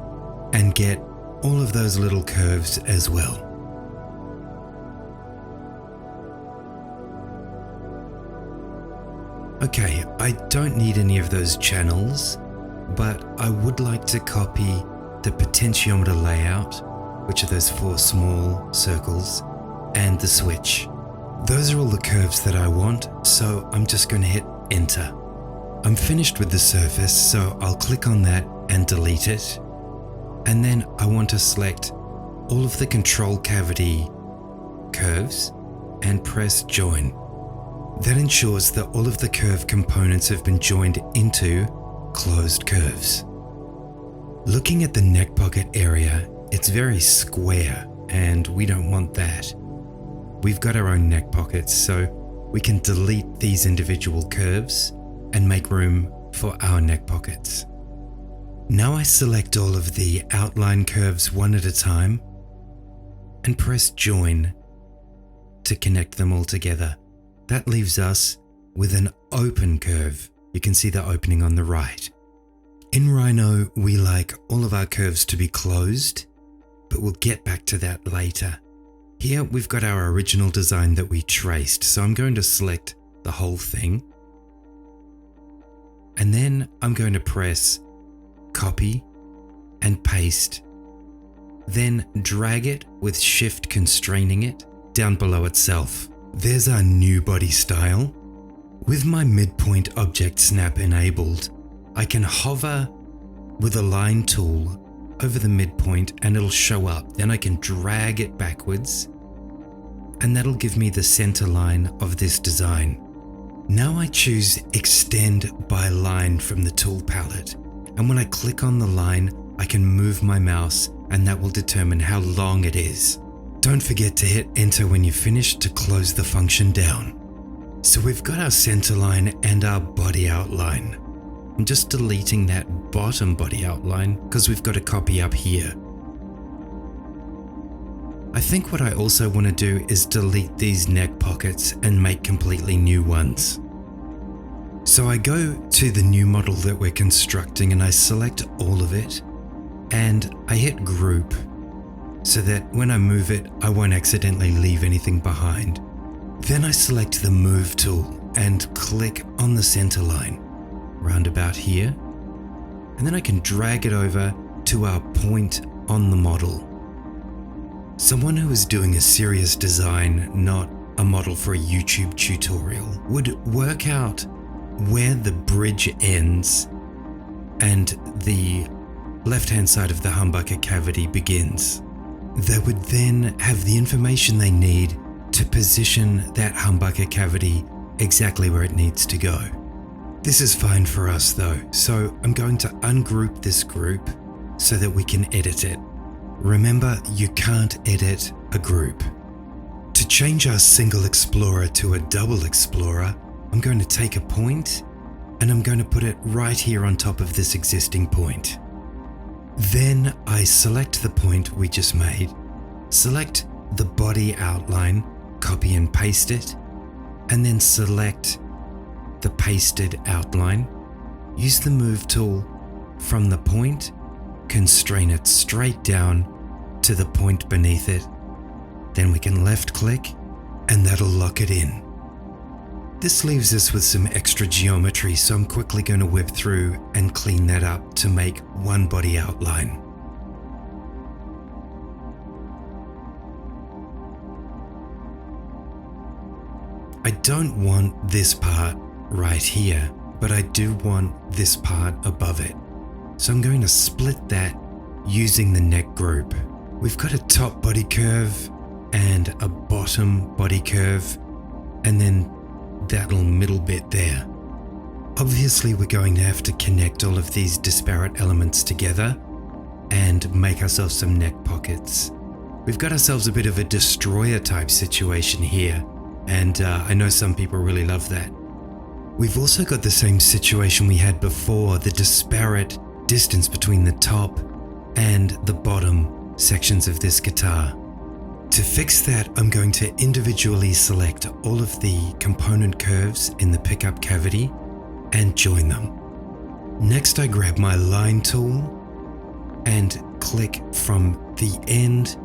and get all of those little curves as well. Okay, I don't need any of those channels, but I would like to copy the potentiometer layout, which are those 4 small circles, and the switch. Those are all the curves that I want, so I'm just going to hit enter. I'm finished with the surface, so I'll click on that and delete it. And then I want to select all of the control cavity curves and press join. That ensures that all of the curve components have been joined into closed curves. Looking at the neck pocket area, it's very square and we don't want that. We've got our own neck pockets, so we can delete these individual curves and make room for our neck pockets. Now I select all of the outline curves one at a time and press join to connect them all together. That leaves us with an open curve. You can see the opening on the right. In Rhino, we like all of our curves to be closed, but we'll get back to that later. Here we've got our original design that we traced, so I'm going to select the whole thing. And then I'm going to press copy and paste. Then drag it with shift constraining it down below itself. There's our new body style. With my midpoint object snap enabled, I can hover with a line tool over the midpoint and it'll show up. Then I can drag it backwards and that'll give me the center line of this design. Now I choose extend by line from the tool palette, and when I click on the line, I can move my mouse and that will determine how long it is. Don't forget to hit enter when you're finished to close the function down. So we've got our center line and our body outline. I'm just deleting that bottom body outline because we've got a copy up here. I think what I also want to do is delete these neck pockets and make completely new ones. So I go to the new model that we're constructing and I select all of it and I hit group so that when I move it, I won't accidentally leave anything behind. Then I select the move tool and click on the center line, round about here, and then I can drag it over to our point on the model. Someone who is doing a serious design, not a model for a YouTube tutorial, would work out where the bridge ends and the left-hand side of the humbucker cavity begins. They would then have the information they need to position that humbucker cavity exactly where it needs to go. This is fine for us though, so I'm going to ungroup this group so that we can edit it. Remember, you can't edit a group. To change our single explorer to a double explorer, I'm going to take a point and I'm going to put it right here on top of this existing point. Then I select the point we just made, select the body outline, copy and paste it, and then select the pasted outline. Use the move tool from the point, constrain it straight down to the point beneath it. Then we can left click and that'll lock it in. This leaves us with some extra geometry, so I'm quickly going to whip through and clean that up to make one body outline. I don't want this part right here, but I do want this part above it. So I'm going to split that using the neck group. We've got a top body curve and a bottom body curve, and then that little middle bit there. Obviously, we're going to have to connect all of these disparate elements together and make ourselves some neck pockets. We've got ourselves a bit of a destroyer type situation here, and I know some people really love that. We've also got the same situation we had before, the disparate distance between the top and the bottom sections of this guitar. To fix that, I'm going to individually select all of the component curves in the pickup cavity and join them. Next, I grab my line tool and click from the end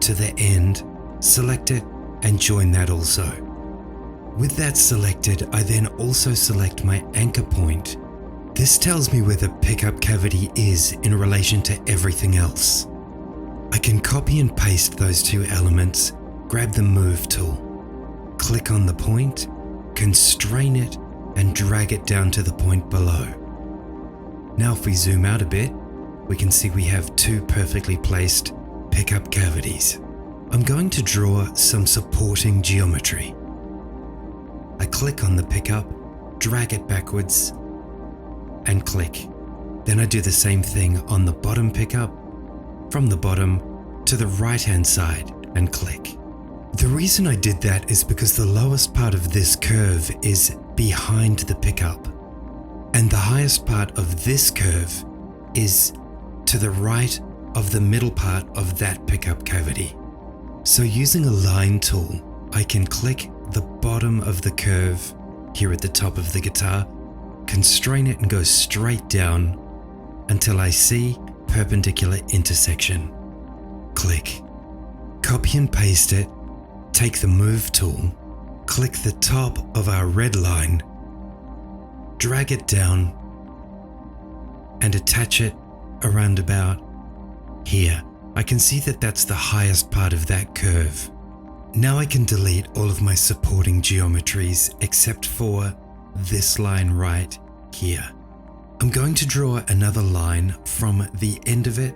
to the end, select it and join that also. With that selected, I then also select my anchor point. This tells me where the pickup cavity is in relation to everything else. I can copy and paste those two elements, grab the move tool, click on the point, constrain it and drag it down to the point below. Now if we zoom out a bit, we can see we have two perfectly placed pickup cavities. I'm going to draw some supporting geometry. I click on the pickup, drag it backwards, and click. Then I do the same thing on the bottom pickup, from the bottom to the right hand side, and click. The reason I did that is because the lowest part of this curve is behind the pickup, and the highest part of this curve is to the right of the middle part of that pickup cavity. So using a line tool, I can click the bottom of the curve here at the top of the guitar, constrain it and go straight down until I see perpendicular intersection. Click. Copy and paste it, take the move tool, click the top of our red line, drag it down and attach it around about here. I can see that that's the highest part of that curve. Now I can delete all of my supporting geometries except for this line right here. I'm going to draw another line from the end of it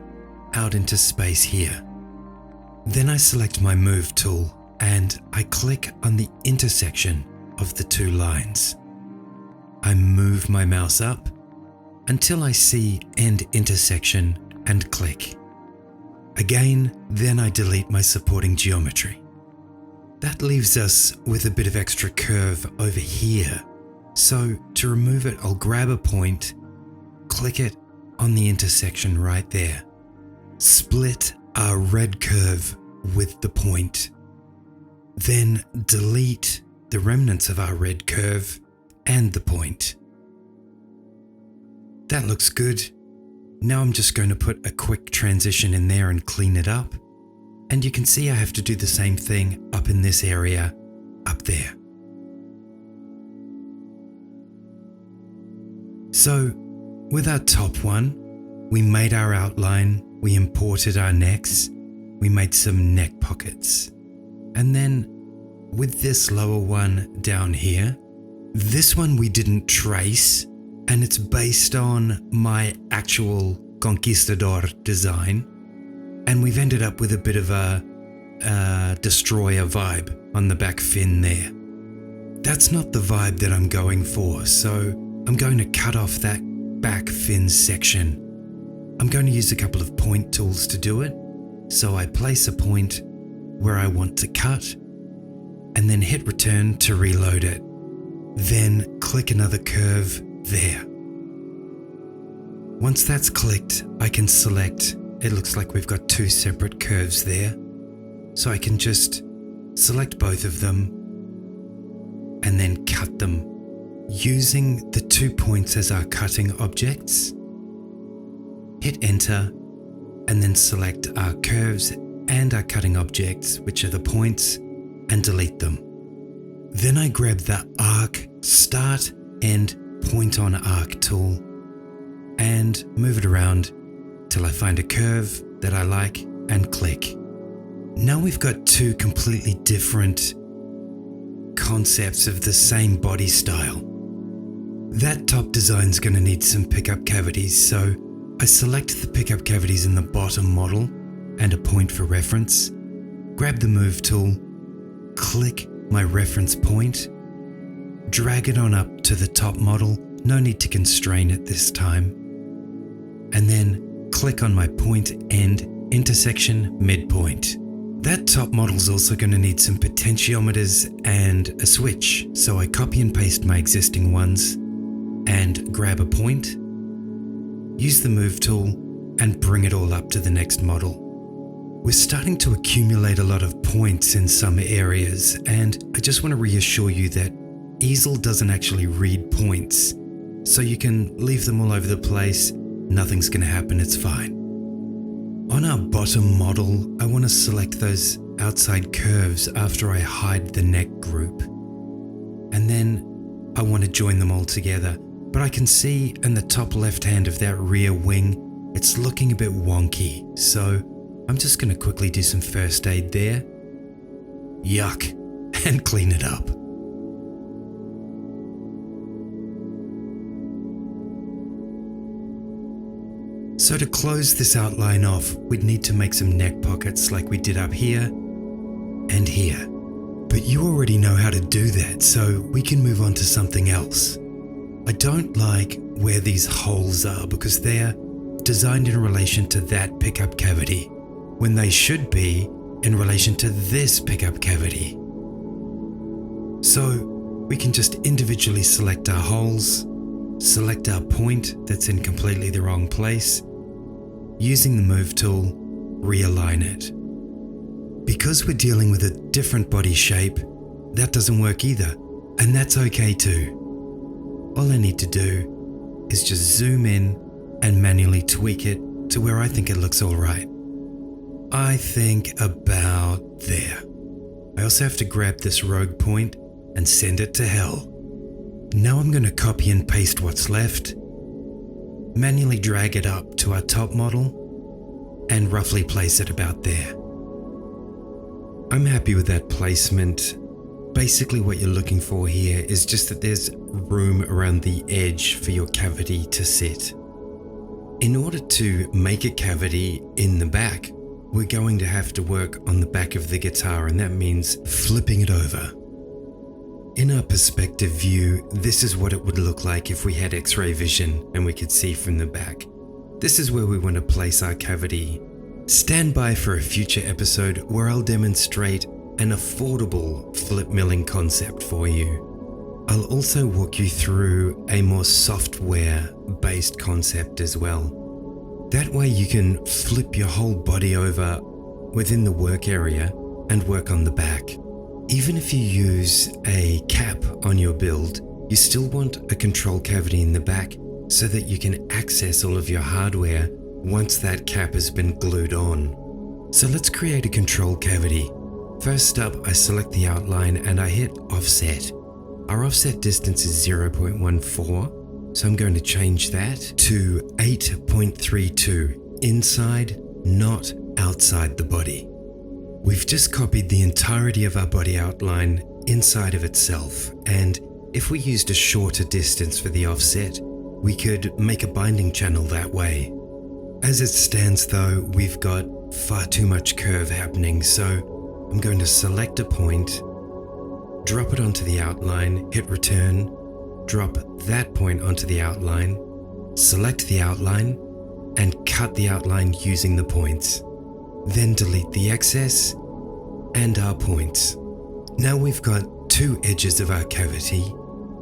out into space here. Then I select my move tool and I click on the intersection of the two lines. I move my mouse up until I see end intersection and click. Again, then I delete my supporting geometry. That leaves us with a bit of extra curve over here. So to remove it, I'll grab a point, click it on the intersection right there, split our red curve with the point, then delete the remnants of our red curve and the point. That looks good. Now I'm just going to put a quick transition in there and clean it up. And you can see I have to do the same thing up in this area up there. So with our top one, we made our outline, we imported our necks, we made some neck pockets. And then with this lower one down here, this one we didn't trace, and it's based on my actual Conquistador design. And we've ended up with a bit of a destroyer vibe on the back fin there. That's not the vibe that I'm going for, so I'm going to cut off that back fin section. I'm going to use a couple of point tools to do it. So I place a point where I want to cut and then hit return to reload it. Then click another curve there. Once that's clicked, I can select, it looks like we've got two separate curves there. So I can just select both of them and then cut them using the 2 points as our cutting objects. Hit enter and then select our curves and our cutting objects, which are the points, and delete them. Then I grab the arc start and point on arc tool and move it around till I find a curve that I like and click. Now we've got two completely different concepts of the same body style. That top design's going to need some pickup cavities, so I select the pickup cavities in the bottom model and a point for reference, grab the Move tool, click my reference point, drag it on up to the top model, no need to constrain it this time, and then click on my point end intersection midpoint. That top model's also going to need some potentiometers and a switch, so I copy and paste my existing ones and grab a point, use the Move tool and bring it all up to the next model. We're starting to accumulate a lot of points in some areas, and I just want to reassure you that Easel doesn't actually read points, so you can leave them all over the place, nothing's going to happen, it's fine. On our bottom model, I want to select those outside curves after I hide the neck group. And then I want to join them all together, but I can see in the top left hand of that rear wing, it's looking a bit wonky, so I'm just going to quickly do some first aid there. Yuck, and clean it up. So to close this outline off, we'd need to make some neck pockets like we did up here and here. But you already know how to do that, so we can move on to something else. I don't like where these holes are because they're designed in relation to that pickup cavity, when they should be in relation to this pickup cavity. So we can just individually select our holes, select our point that's in completely the wrong place, using the Move tool, realign it. Because we're dealing with a different body shape, that doesn't work either, and that's okay too. All I need to do is just zoom in and manually tweak it to where I think it looks alright. I think about there. I also have to grab this rogue point and send it to hell. Now I'm going to copy and paste what's left, manually drag it up to our top model, and roughly place it about there. I'm happy with that placement. Basically what you're looking for here is just that there's room around the edge for your cavity to sit. In order to make a cavity in the back, we're going to have to work on the back of the guitar, and that means flipping it over. In our perspective view, this is what it would look like if we had X-ray vision and we could see from the back. This is where we want to place our cavity. Stand by for a future episode where I'll demonstrate an affordable flip milling concept for you. I'll also walk you through a more software-based concept as well. That way you can flip your whole body over within the work area and work on the back. Even if you use a cap on your build, you still want a control cavity in the back so that you can access all of your hardware once that cap has been glued on. So let's create a control cavity. First up, I select the outline and I hit offset. Our offset distance is 0.14, so I'm going to change that to 8.32, inside, not outside the body. We've just copied the entirety of our body outline inside of itself, and if we used a shorter distance for the offset, we could make a binding channel that way. As it stands though, we've got far too much curve happening, so I'm going to select a point, drop it onto the outline, hit return, drop that point onto the outline, select the outline, and cut the outline using the points. Then delete the excess and our points. Now we've got two edges of our cavity,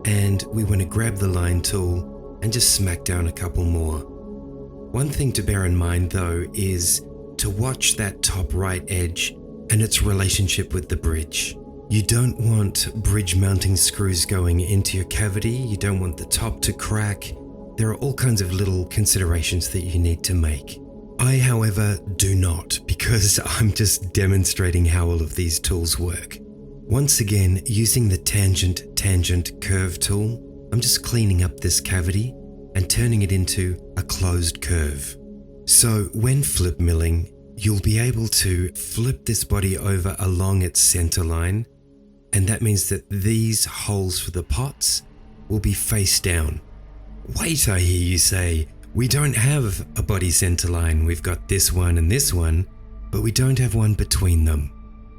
and we want to grab the line tool and just smack down a couple more. One thing to bear in mind though is to watch that top right edge and its relationship with the bridge. You don't want bridge mounting screws going into your cavity, you don't want the top to crack. There are all kinds of little considerations that you need to make. I, however, do not, because I'm just demonstrating how all of these tools work. Once again, using the tangent curve tool, I'm just cleaning up this cavity and turning it into a closed curve. So when flip milling, you'll be able to flip this body over along its center line, And that means that these holes for the pots will be face down. Wait, I hear you say, we don't have a body center line. We've got this one and this one, but we don't have one between them.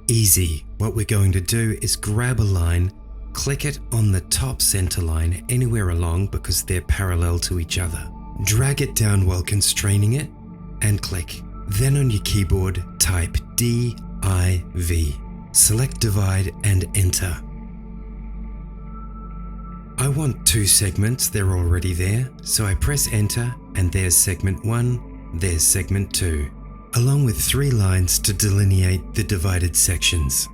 Easy. What we're going to do is grab a line, click it on the top center line anywhere along because they're parallel to each other. Drag it down while constraining it and click. Then on your keyboard, type DIV. Select divide and enter. I want 2 segments, they're already there, so I press enter and there's segment 1, there's segment 2, along with 3 lines to delineate the divided sections.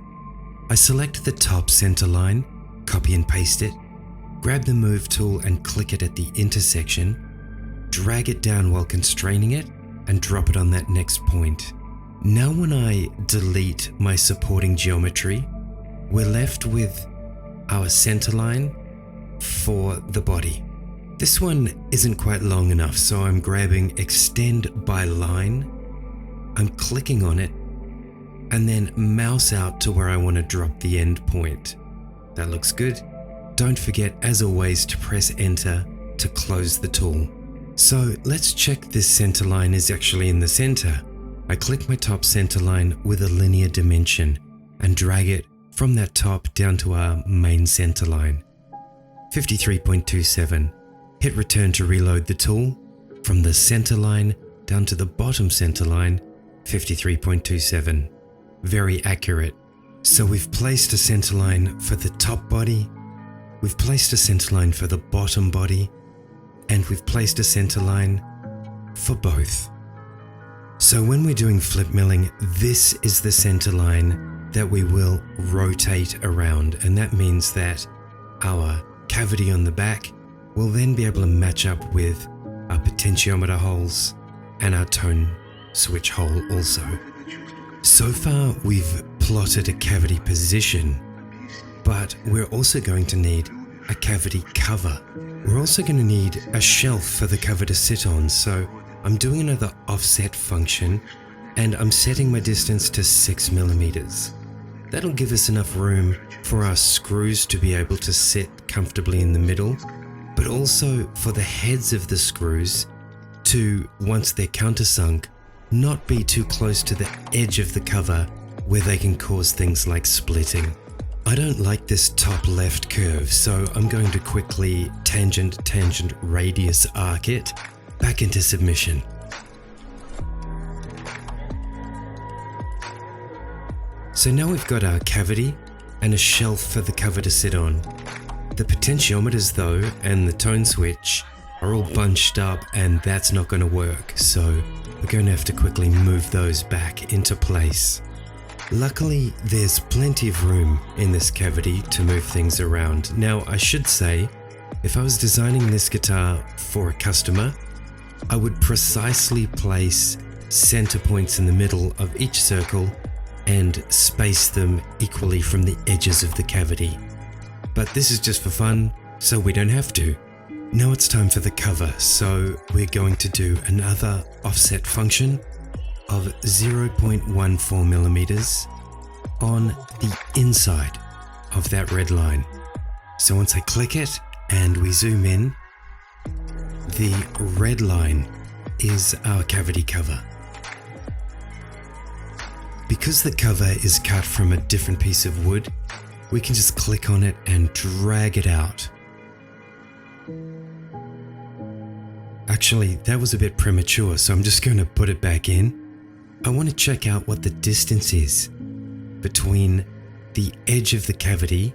I select the top center line, copy and paste it, grab the move tool and click it at the intersection, drag it down while constraining it and drop it on that next point. Now when I delete my supporting geometry, we're left with our center line for the body. This one isn't quite long enough, so I'm grabbing extend by line, I'm clicking on it, and then mouse out to where I want to drop the end point. That looks good. Don't forget, as always, to press enter to close the tool. So let's check this center line is actually in the center. I click my top center line with a linear dimension and drag it from that top down to our main center line. 53.27. Hit return to reload the tool. From the center line down to the bottom center line, 53.27. Very accurate. So we've placed a center line for the top body, we've placed a center line for the bottom body, and we've placed a center line for both. So when we're doing flip milling, this is the center line that we will rotate around, and that means that our cavity on the back will then be able to match up with our potentiometer holes and our tone switch hole also. So far we've plotted a cavity position, but we're also going to need a cavity cover. We're also going to need a shelf for the cover to sit on, so I'm doing another offset function and I'm setting my distance to 6 millimeters. That'll give us enough room for our screws to be able to sit comfortably in the middle, but also for the heads of the screws to, once they're countersunk, not be too close to the edge of the cover where they can cause things like splitting. I don't like this top left curve, so I'm going to quickly tangent radius arc it back into submission. So now we've got our cavity and a shelf for the cover to sit on. The potentiometers though and the tone switch are all bunched up and that's not going to work, so we're going to have to quickly move those back into place. Luckily, there's plenty of room in this cavity to move things around. Now, I should say, if I was designing this guitar for a customer, I would precisely place center points in the middle of each circle and space them equally from the edges of the cavity. But this is just for fun, so we don't have to. Now it's time for the cover, so we're going to do another offset function of 0.14 millimeters on the inside of that red line. So once I click it and we zoom in, the red line is our cavity cover. Because the cover is cut from a different piece of wood, we can just click on it and drag it out. Actually, that was a bit premature, so I'm just going to put it back in. I want to check out what the distance is between the edge of the cavity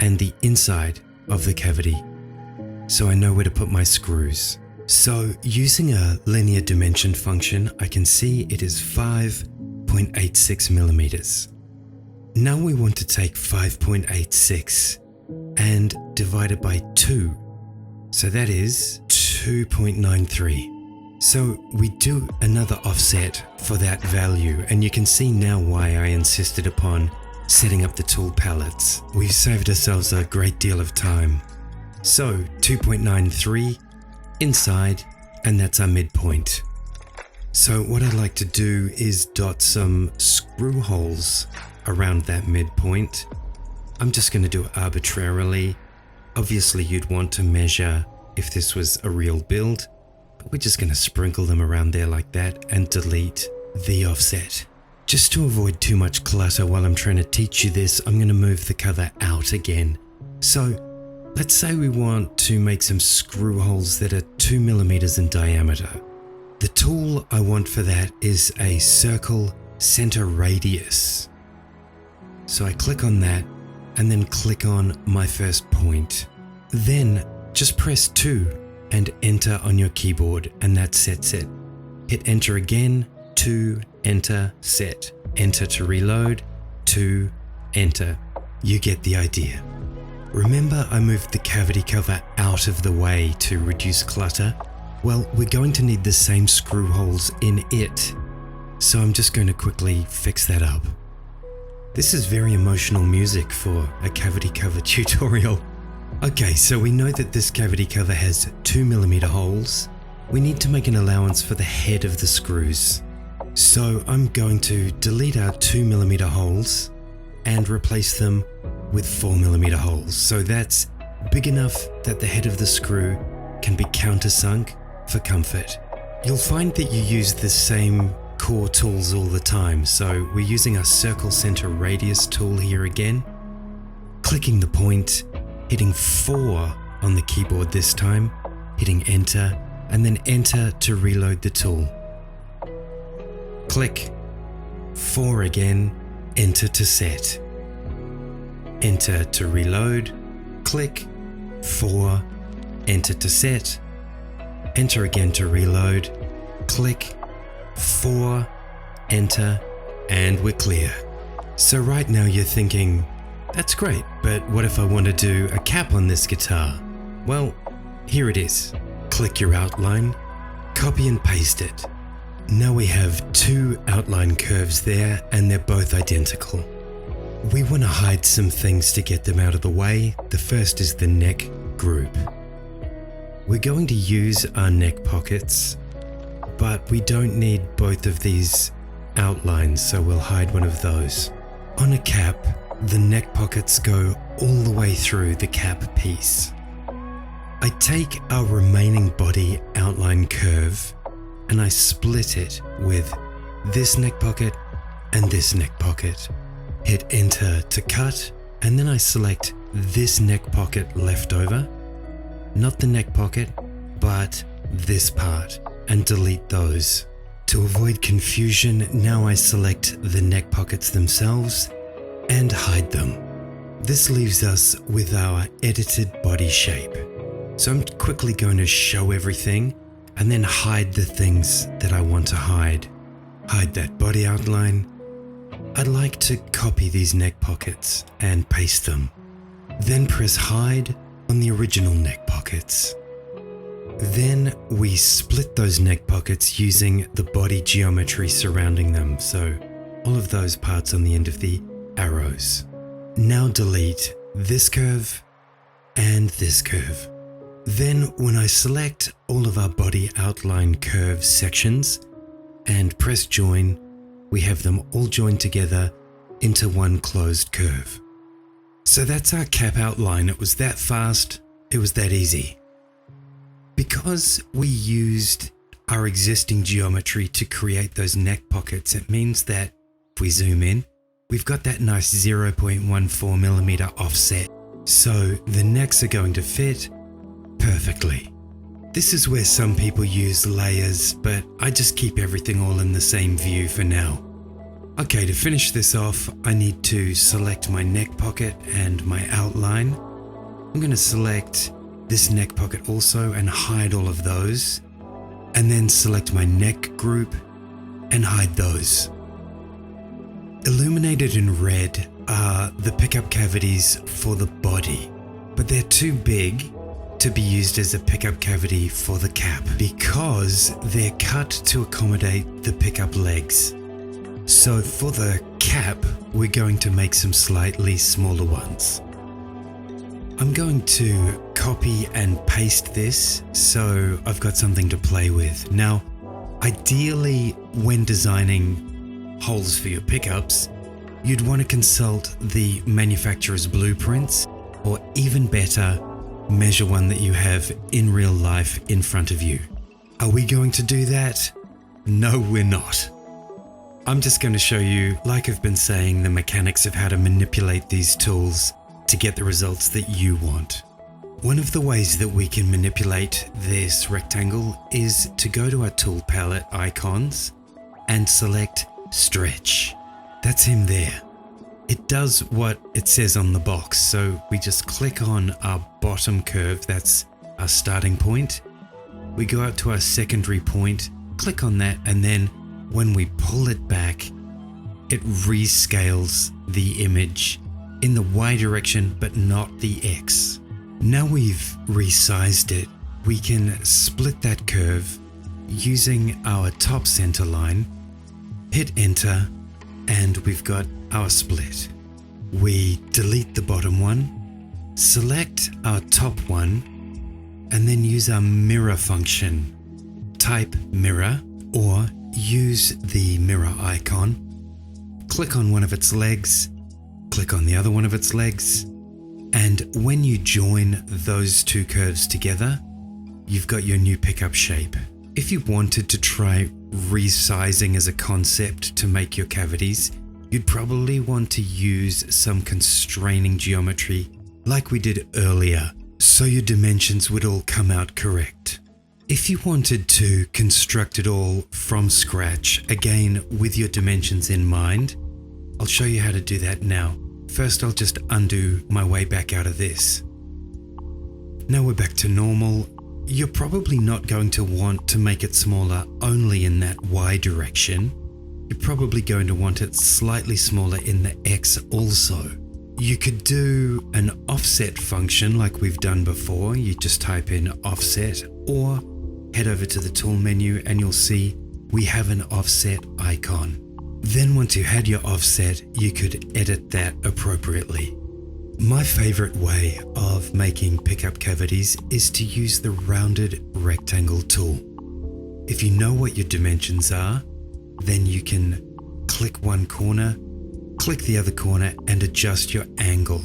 and the inside of the cavity, so I know where to put my screws. So using a linear dimension function, I can see it is 5.86 millimeters. Now we want to take 5.86 and divide it by 2, so that is 2.93. So we do another offset for that value, and you can see now why I insisted upon setting up the tool palettes. We've saved ourselves a great deal of time. So 2.93 inside, and that's our midpoint. So what I'd like to do is dot some screw holes around that midpoint I'm just going to do it arbitrarily. Obviously you'd want to measure if this was a real build, but we're just going to sprinkle them around there like that and delete the offset. Just to avoid too much clutter while I'm trying to teach you this, I'm going to move the cover out again. So let's say we want to make some screw holes that are 2 millimeters in diameter. The tool I want for that is a circle center radius. So I click on that and then click on my first point. Then just press 2 and enter on your keyboard, and that sets it. Hit enter again, 2, enter, set. Enter to reload, 2, enter. You get the idea. Remember I moved the cavity cover out of the way to reduce clutter? Well, we're going to need the same screw holes in it. So I'm just going to quickly fix that up. This is very emotional music for a cavity cover tutorial. Okay, so we know that this cavity cover has 2 millimeter holes. We need to make an allowance for the head of the screws. So I'm going to delete our 2 millimeter holes and replace them with 4 millimeter holes. So that's big enough that the head of the screw can be countersunk for comfort. You'll find that you use the same core tools all the time. So we're using our circle center radius tool here again, clicking the point, hitting 4 on the keyboard this time, hitting enter, and then enter to reload the tool. Click, 4 again, enter to set. Enter to reload, click, 4, enter to set. Enter again to reload, click, 4, enter, and we're clear. So right now you're thinking, that's great, but what if I want to do a cap on this guitar? Well, here it is. Click your outline, copy and paste it. Now we have 2 outline curves there and they're both identical. We want to hide some things to get them out of the way. The first is the neck group. We're going to use our neck pockets, but we don't need both of these outlines, so we'll hide one of those. On a cap, the neck pockets go all the way through the cap piece. I take our remaining body outline curve and I split it with this neck pocket and this neck pocket. Hit enter to cut, and then I select this neck pocket left over, not the neck pocket, but this part, and delete those. To avoid confusion, now I select the neck pockets themselves and hide them. This leaves us with our edited body shape. So I'm quickly going to show everything and then hide the things that I want to hide. Hide that body outline. I'd like to copy these neck pockets and paste them. Then press hide on the original neck pockets. Then we split those neck pockets using the body geometry surrounding them, so all of those parts on the end of the arrows. Now delete this curve and this curve. Then when I select all of our body outline curve sections and press join, we have them all joined together into one closed curve. So that's our cap outline. It was that fast, it was that easy. Because we used our existing geometry to create those neck pockets, it means that if we zoom in, we've got that nice 0.14 millimeter offset. So the necks are going to fit perfectly. This is where some people use layers, but I just keep everything all in the same view for now. Okay, to finish this off, I need to select my neck pocket and my outline. I'm going to select this neck pocket also and hide all of those, and then select my neck group and hide those. Illuminated in red are the pickup cavities for the body, but they're too big to be used as a pickup cavity for the cap because they're cut to accommodate the pickup legs. So for the cap, we're going to make some slightly smaller ones. I'm going to copy and paste this so I've got something to play with. Now, ideally when designing holes for your pickups, you'd want to consult the manufacturer's blueprints, or even better, measure one that you have in real life in front of you. Are we going to do that? No, we're not. I'm just going to show you, like I've been saying, the mechanics of how to manipulate these tools to get the results that you want. One of the ways that we can manipulate this rectangle is to go to our tool palette icons and select stretch. That's him there. It does what it says on the box, so we just click on our bottom curve, that's our starting point. We go up to our secondary point, click on that, and then when we pull it back, it rescales the image in the Y direction but not the X. Now we've resized it, we can split that curve using our top center line, hit enter, and we've got our split. We delete the bottom one, select our top one, and then use our mirror function. Type mirror or use the mirror icon, click on one of its legs, click on the other one of its legs, and when you join those two curves together, you've got your new pickup shape. If you wanted to try resizing as a concept to make your cavities, you'd probably want to use some constraining geometry like we did earlier, so your dimensions would all come out correct. If you wanted to construct it all from scratch, again with your dimensions in mind, I'll show you how to do that now. First, I'll just undo my way back out of this. Now we're back to normal. You're probably not going to want to make it smaller only in that Y direction. You're probably going to want it slightly smaller in the X also. You could do an offset function like we've done before. You just type in offset, or head over to the tool menu and you'll see we have an offset icon. Then once you had your offset, you could edit that appropriately. My favorite way of making pickup cavities is to use the rounded rectangle tool. If you know what your dimensions are, then you can click one corner, click the other corner, and adjust your angle.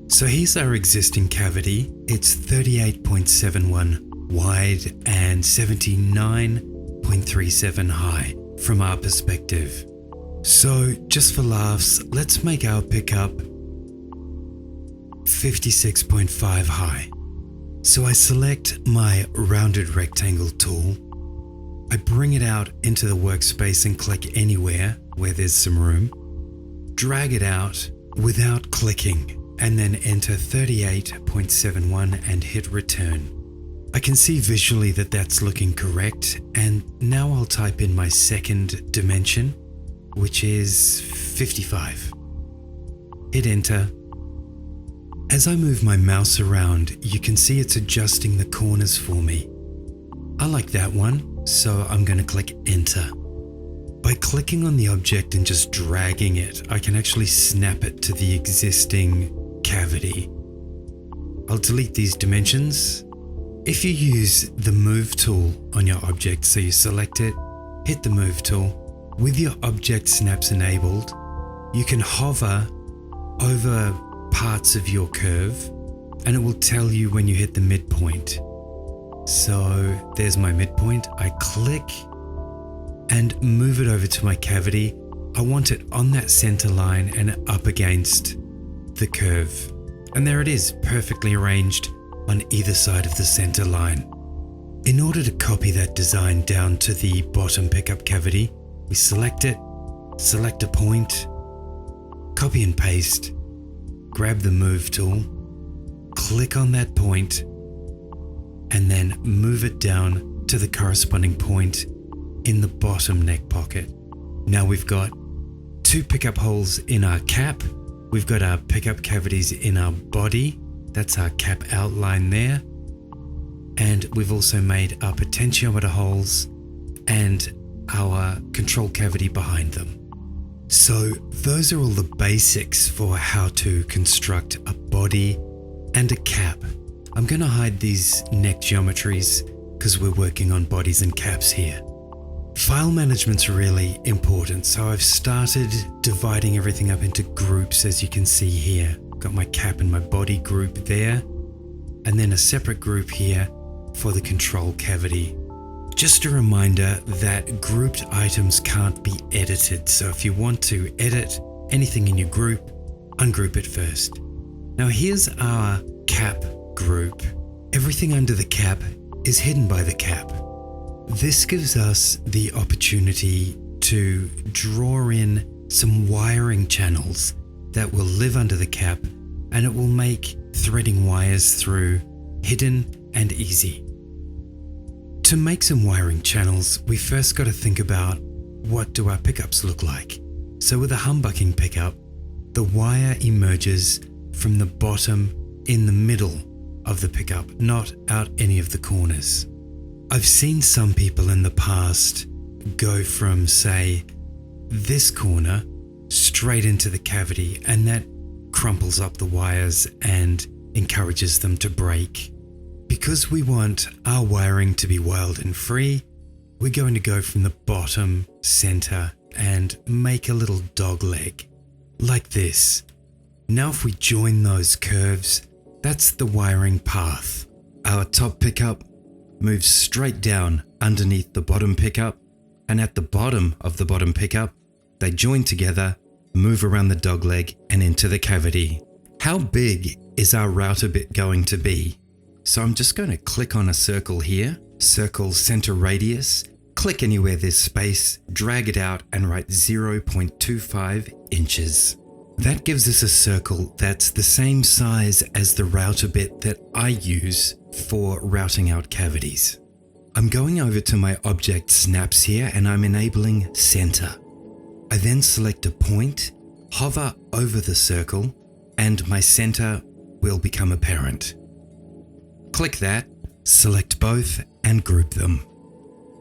So here's our existing cavity. It's 38.71 wide and 79.37 high from our perspective. So just for laughs, let's make our pickup 56.5 high. So I select my rounded rectangle tool. I bring it out into the workspace and click anywhere where there's some room. Drag it out without clicking and then enter 38.71 and hit return. I can see visually that that's looking correct, and now I'll type in my second dimension, which is 55. Hit enter. As I move my mouse around, you can see it's adjusting the corners for me. I like that one, so I'm going to click enter. By clicking on the object and just dragging it, I can actually snap it to the existing cavity. I'll delete these dimensions. If you use the move tool on your object, so you select it, hit the move tool, with your object snaps enabled, you can hover over parts of your curve and it will tell you when you hit the midpoint. So there's my midpoint. I click and move it over to my cavity. I want it on that center line and up against the curve. And there it is, perfectly arranged on either side of the center line. In order to copy that design down to the bottom pickup cavity, we select it, select a point, copy and paste, grab the move tool, click on that point, and then move it down to the corresponding point in the bottom neck pocket. Now we've got two pickup holes in our cap. We've got our pickup cavities in our body. That's our cap outline there. And we've also made our potentiometer holes and our control cavity behind them. So those are all the basics for how to construct a body and a cap. I'm going to hide these neck geometries because we're working on bodies and caps here. File management's really important, so I've started dividing everything up into groups, as you can see here. Got my cap and my body group there, and then a separate group here for the control cavity. Just a reminder that grouped items can't be edited, so if you want to edit anything in your group, ungroup it first. Now here's our cap group. Everything under the cap is hidden by the cap. This gives us the opportunity to draw in some wiring channels that will live under the cap, and it will make threading wires through hidden and easy. To make some wiring channels, we first got to think about what do our pickups look like. So with a humbucking pickup, the wire emerges from the bottom in the middle of the pickup, not out any of the corners. I've seen some people in the past go from, say, this corner straight into the cavity, and that crumples up the wires and encourages them to break. Because we want our wiring to be wild and free, we're going to go from the bottom center and make a little dog leg, like this. Now if we join those curves, that's the wiring path. Our top pickup moves straight down underneath the bottom pickup, and at the bottom of the bottom pickup, they join together, move around the dogleg and into the cavity. How big is our router bit going to be? So I'm just going to click on a circle here, circle center radius, click anywhere there's space, drag it out and write 0.25 inches. That gives us a circle that's the same size as the router bit that I use for routing out cavities. I'm going over to my object snaps here and I'm enabling center. I then select a point, hover over the circle, and my center will become apparent. Click that, select both and group them.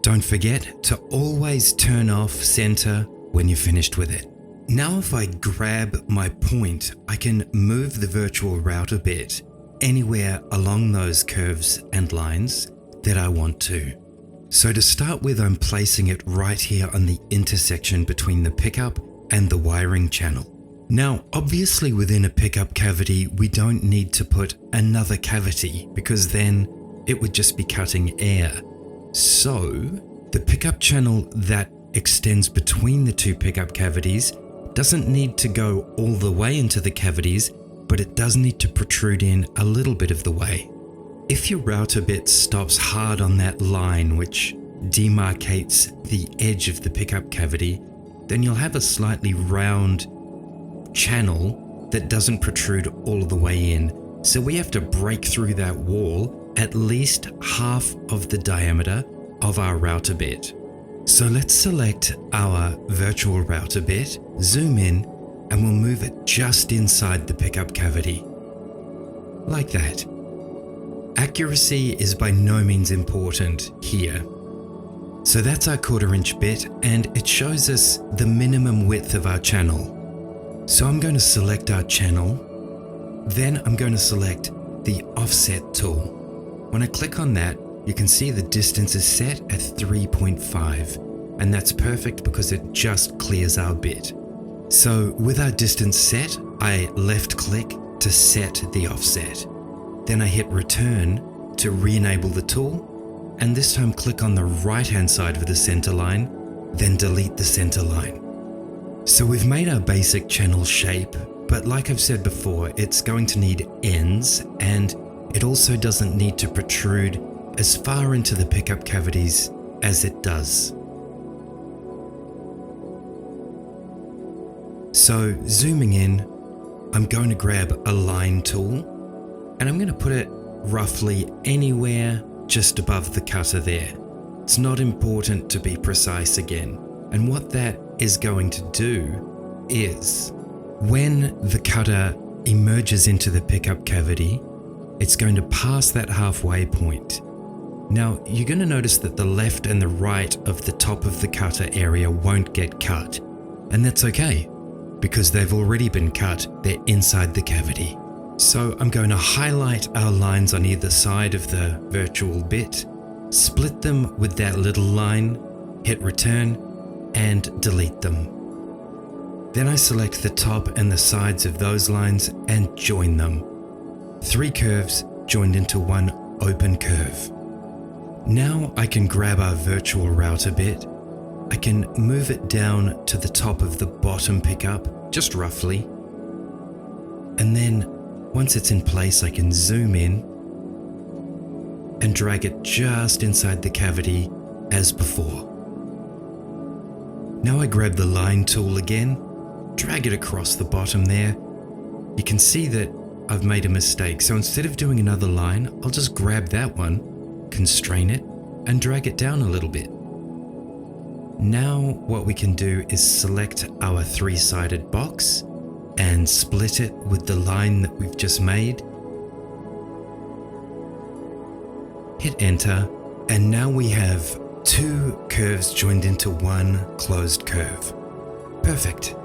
Don't forget to always turn off center when you're finished with it. Now if I grab my point, I can move the virtual router bit anywhere along those curves and lines that I want to. So to start with, I'm placing it right here on the intersection between the pickup and the wiring channel. Now, obviously within a pickup cavity, we don't need to put another cavity because then it would just be cutting air. So the pickup channel that extends between the two pickup cavities doesn't need to go all the way into the cavities, but it does need to protrude in a little bit of the way. If your router bit stops hard on that line which demarcates the edge of the pickup cavity, then you'll have a slightly round channel that doesn't protrude all the way in. So we have to break through that wall at least half of the diameter of our router bit. So let's select our virtual router bit, zoom in, and we'll move it just inside the pickup cavity. Like that. Accuracy is by no means important here. So that's our 1/4 inch bit, and it shows us the minimum width of our channel. So I'm going to select our channel, then I'm going to select the offset tool. When I click on that, you can see the distance is set at 3.5, and that's perfect because it just clears our bit. So with our distance set, I left click to set the offset. Then I hit return to re-enable the tool, and this time click on the right hand side of the center line, then delete the center line. So we've made our basic channel shape, but like I've said before, it's going to need ends, and it also doesn't need to protrude as far into the pickup cavities as it does. So zooming in, I'm going to grab a line tool, and I'm going to put it roughly anywhere just above the cutter there. It's not important to be precise again. And what that is going to do is, when the cutter emerges into the pickup cavity, it's going to pass that halfway point. Now, you're going to notice that the left and the right of the top of the cutter area won't get cut. And that's okay, because they've already been cut, they're inside the cavity. So I'm going to highlight our lines on either side of the virtual bit, split them with that little line, hit return, and delete them. Then I select the top and the sides of those lines and join them. 3 curves joined into one open curve. Now I can grab our virtual route a bit. I can move it down to the top of the bottom pickup, just roughly. And then once it's in place, I can zoom in and drag it just inside the cavity as before. Now I grab the line tool again, drag it across the bottom there. You can see that I've made a mistake, so instead of doing another line, I'll just grab that one, constrain it, and drag it down a little bit. Now what we can do is select our 3-sided box and split it with the line that we've just made. Hit enter, and now we have 2 curves joined into one closed curve. Perfect.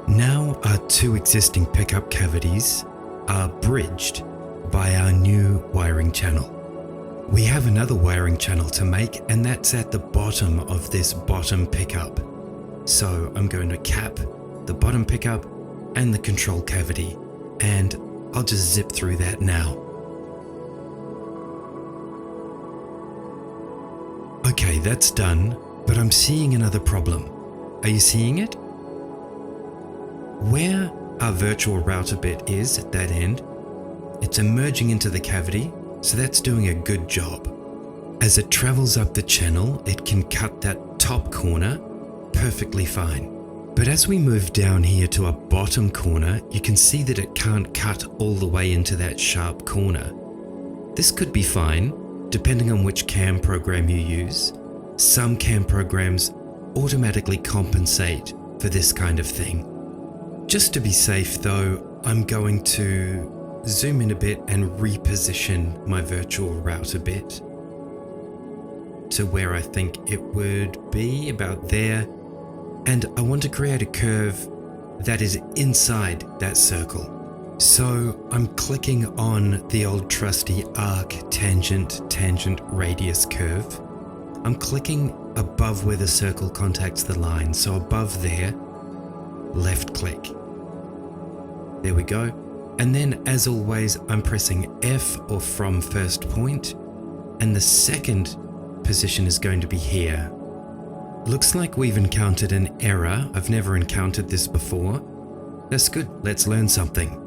Now our 2 existing pickup cavities are bridged by our new wiring channel. We have another wiring channel to make, and that's at the bottom of this bottom pickup. So I'm going to cap the bottom pickup and the control cavity, and I'll just zip through that now. Okay, that's done, but I'm seeing another problem. Are you seeing it? Where our virtual router bit is at that end, it's emerging into the cavity, so that's doing a good job. As it travels up the channel, it can cut that top corner perfectly fine. But as we move down here to our bottom corner, you can see that it can't cut all the way into that sharp corner. This could be fine, depending on which CAM program you use. Some CAM programs automatically compensate for this kind of thing. Just to be safe though, I'm going to zoom in a bit and reposition my virtual route a bit to where I think it would be, about there. And I want to create a curve that is inside that circle. So I'm clicking on the old trusty arc, tangent, radius curve. I'm clicking above where the circle contacts the line. So above there, left click. There we go. And then as always, I'm pressing F or from first point, and the second position is going to be here. Looks like we've encountered an error. I've never encountered this before. That's good, let's learn something.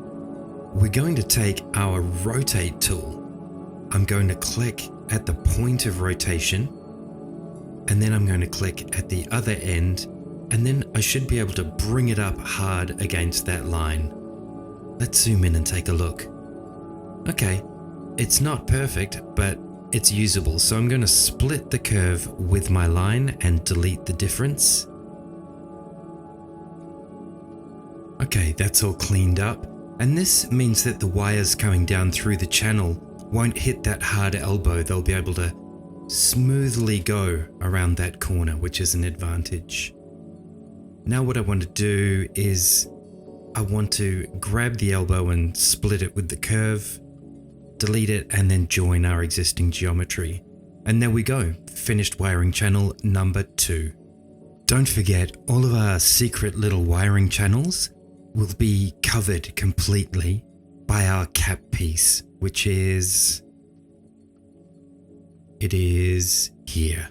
We're going to take our rotate tool. I'm going to click at the point of rotation, and then I'm going to click at the other end, and then I should be able to bring it up hard against that line. Let's zoom in and take a look. Okay, it's not perfect, but it's usable. So I'm going to split the curve with my line and delete the difference. Okay, that's all cleaned up. And this means that the wires coming down through the channel won't hit that hard elbow. They'll be able to smoothly go around that corner, which is an advantage. Now what I want to do is I want to grab the elbow and split it with the curve, delete it, and then join our existing geometry. And there we go, finished wiring channel number 2. Don't forget, all of our secret little wiring channels will be covered completely by our cap piece, which is... it is here.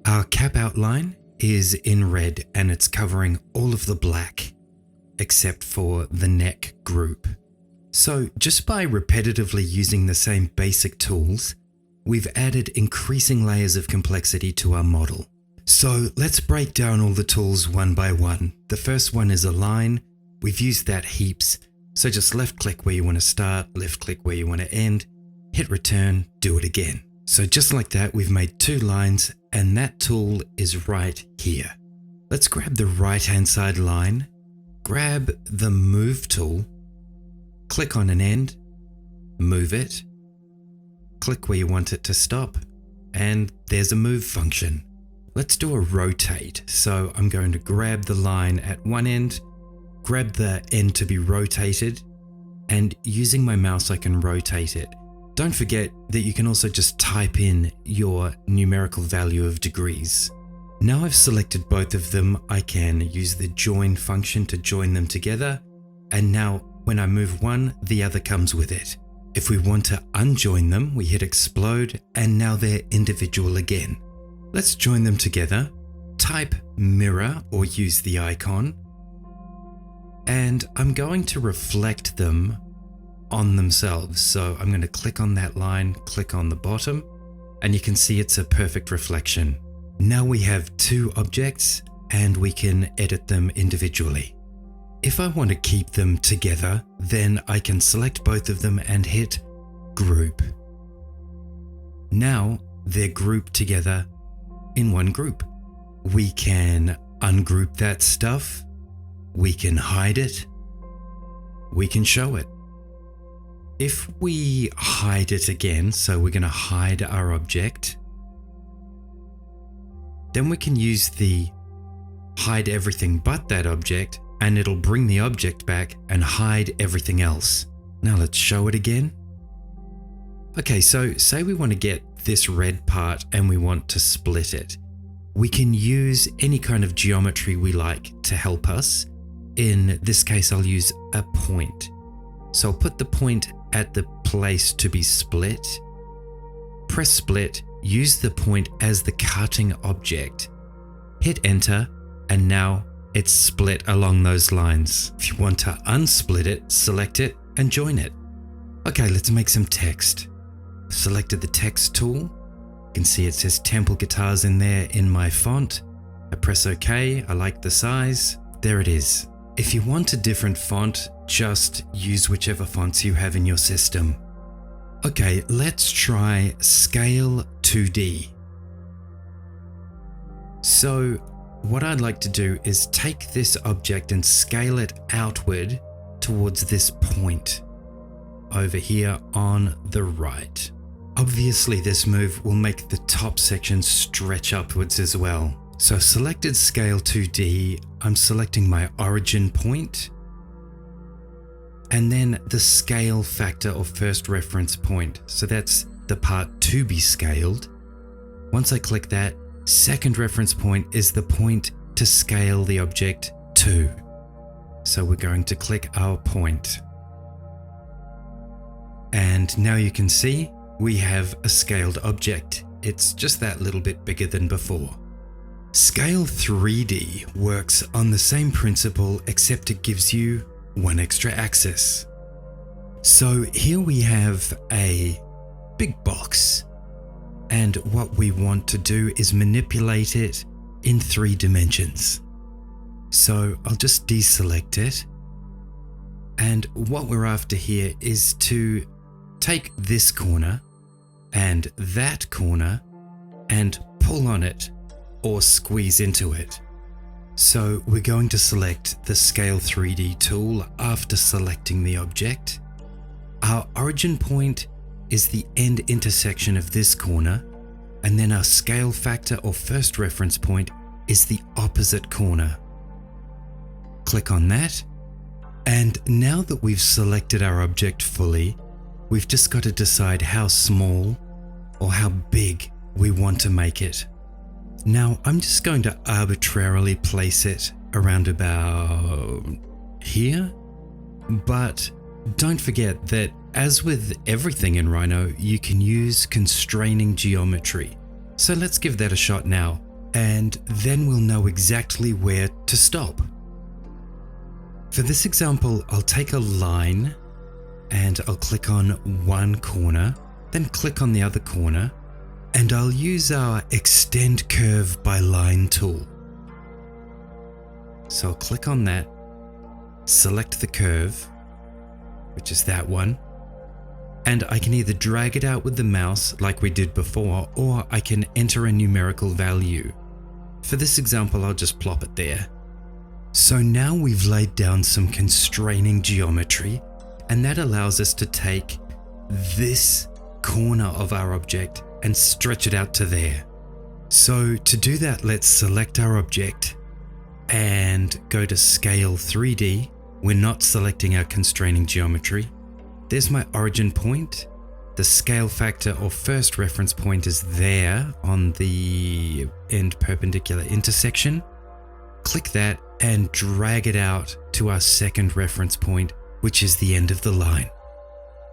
Our cap outline is in red and it's covering all of the black, except for the neck group. So just by repetitively using the same basic tools, we've added increasing layers of complexity to our model. So let's break down all the tools one by one. The first one is align. We've used that heaps. So just left click where you want to start, left click where you want to end, hit return, do it again. So just like that, we've made 2 lines, and that tool is right here. Let's grab the right hand side line, grab the move tool, click on an end, move it, click where you want it to stop, and there's a move function. Let's do a rotate. So I'm going to grab the line at one end, grab the end to be rotated, and using my mouse I can rotate it. Don't forget that you can also just type in your numerical value of degrees. Now I've selected both of them, I can use the join function to join them together, and now when I move one, the other comes with it. If we want to unjoin them, we hit explode, and now they're individual again. Let's join them together, type mirror or use the icon, and I'm going to reflect them on themselves. So I'm going to click on that line, click on the bottom, and you can see it's a perfect reflection. Now we have two objects and we can edit them individually. If I want to keep them together, then I can select both of them and hit group. Now they're grouped together in one group. We can ungroup that stuff, we can hide it, we can show it. If we hide it again, so we're going to hide our object, then we can use the hide everything but that object, and it'll bring the object back and hide everything else. Now let's show it again. Okay, so say we want to get this red part and we want to split it. We can use any kind of geometry we like to help us. In this case, I'll use a point. So I'll put the point at the place to be split, press split, use the point as the cutting object, hit enter, and now it's split along those lines. If you want to unsplit it, select it and join it. Okay, let's make some text. Selected the text tool. You can see it says Temple Guitars in there in my font. I press OK, I like the size. There it is. If you want a different font, just use whichever fonts you have in your system. Okay, let's try Scale 2D. So what I'd like to do is take this object and scale it outward towards this point over here on the right. Obviously, this move will make the top section stretch upwards as well. So selected Scale 2D, I'm selecting my origin point, and then the scale factor or first reference point. So that's the part to be scaled. Once I click that, second reference point is the point to scale the object to. So we're going to click our point. And now you can see we have a scaled object. It's just that little bit bigger than before. Scale 3D works on the same principle, except it gives you one extra axis. So here we have a big box, and what we want to do is manipulate it in 3 dimensions. So I'll just deselect it, and what we're after here is to take this corner and that corner and pull on it or squeeze into it. So we're going to select the Scale 3D tool after selecting the object. Our origin point is the end intersection of this corner, and then our scale factor or first reference point is the opposite corner. Click on that, and now that we've selected our object fully, we've just got to decide how small or how big we want to make it. Now I'm just going to arbitrarily place it around about here, but don't forget that as with everything in Rhino, you can use constraining geometry. So let's give that a shot now, and then we'll know exactly where to stop. For this example, I'll take a line and I'll click on one corner, then click on the other corner, and I'll use our Extend Curve by Line tool. So I'll click on that, select the curve, which is that one, and I can either drag it out with the mouse like we did before, or I can enter a numerical value. For this example, I'll just plop it there. So now we've laid down some constraining geometry, and that allows us to take this corner of our object and stretch it out to there. So to do that, let's select our object and go to Scale 3D. We're not selecting our constraining geometry. There's my origin point, The scale factor or first reference point is there on the end perpendicular intersection. Click that and drag it out to our second reference point, which is the end of the line.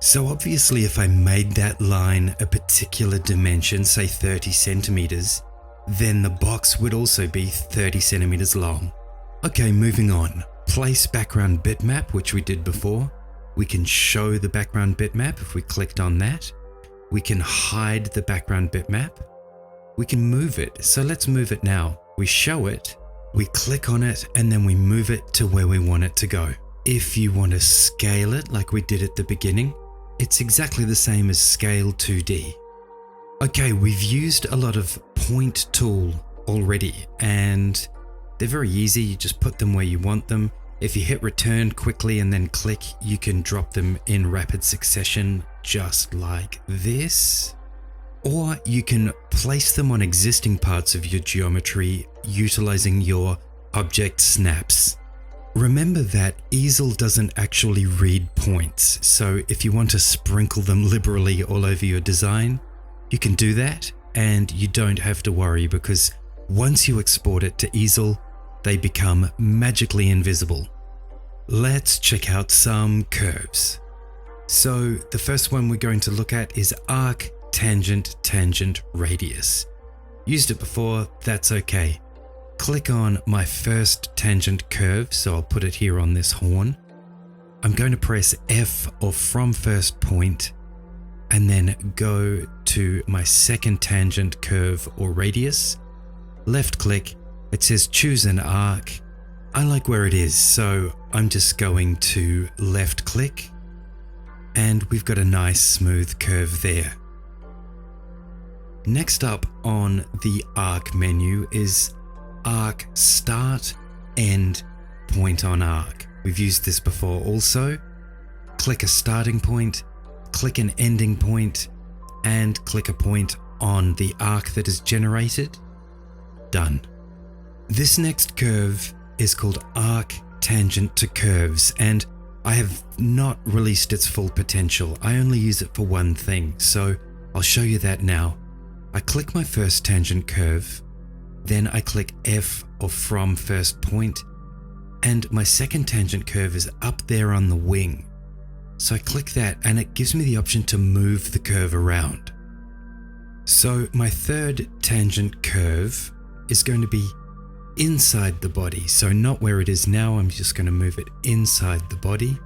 So obviously if I made that line a particular dimension, say 30 centimeters, then the box would also be 30 centimeters long. Okay, moving on. Place background bitmap, which we did before. We can show the background bitmap if we clicked on that. We can hide the background bitmap. We can move it. So let's move it now. We show it, we click on it, and then we move it to where we want it to go. If you want to scale it like we did at the beginning, it's exactly the same as Scale 2D. Okay, we've used a lot of point tool already, and they're very easy. You just put them where you want them. If you hit return quickly and then click, you can drop them in rapid succession just like this. Or you can place them on existing parts of your geometry utilizing your object snaps. Remember that Easel doesn't actually read points, so if you want to sprinkle them liberally all over your design, you can do that and you don't have to worry, because once you export it to Easel, they become magically invisible. Let's check out some curves. So the first one we're going to look at is arc, tangent, tangent, radius. Used it before, that's okay. Click on my first tangent curve, so I'll put it here on this horn. I'm going to press F or from first point, and then go to my second tangent curve or radius. Left click, it says choose an arc. I like where it is, so I'm just going to left click, and we've got a nice smooth curve there. Next up on the arc menu is arc start, end, point on arc. We've used this before also. Click a starting point, click an ending point, and click a point on the arc that is generated. Done. This next curve is called arc tangent to curves, and I have not released its full potential. I only use it for one thing, so I'll show you that now. I click my first tangent curve, then I click F or from first point, and my second tangent curve is up there on the wing. So I click that and it gives me the option to move the curve around. So my third tangent curve is going to be inside the body. So not where it is now, I'm just going to move it inside the body,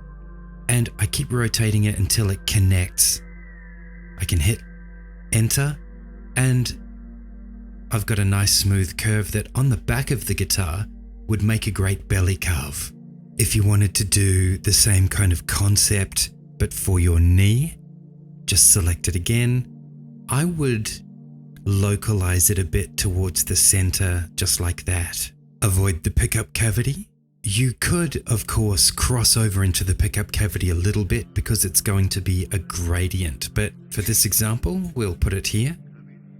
and I keep rotating it until it connects. I can hit enter, and I've got a nice smooth curve that on the back of the guitar would make a great belly carve. If you wanted to do the same kind of concept but for your knee, just select it again. I would localize it a bit towards the center, just like that. Avoid the pickup cavity. You could, of course, cross over into the pickup cavity a little bit because it's going to be a gradient, but for this example, we'll put it here.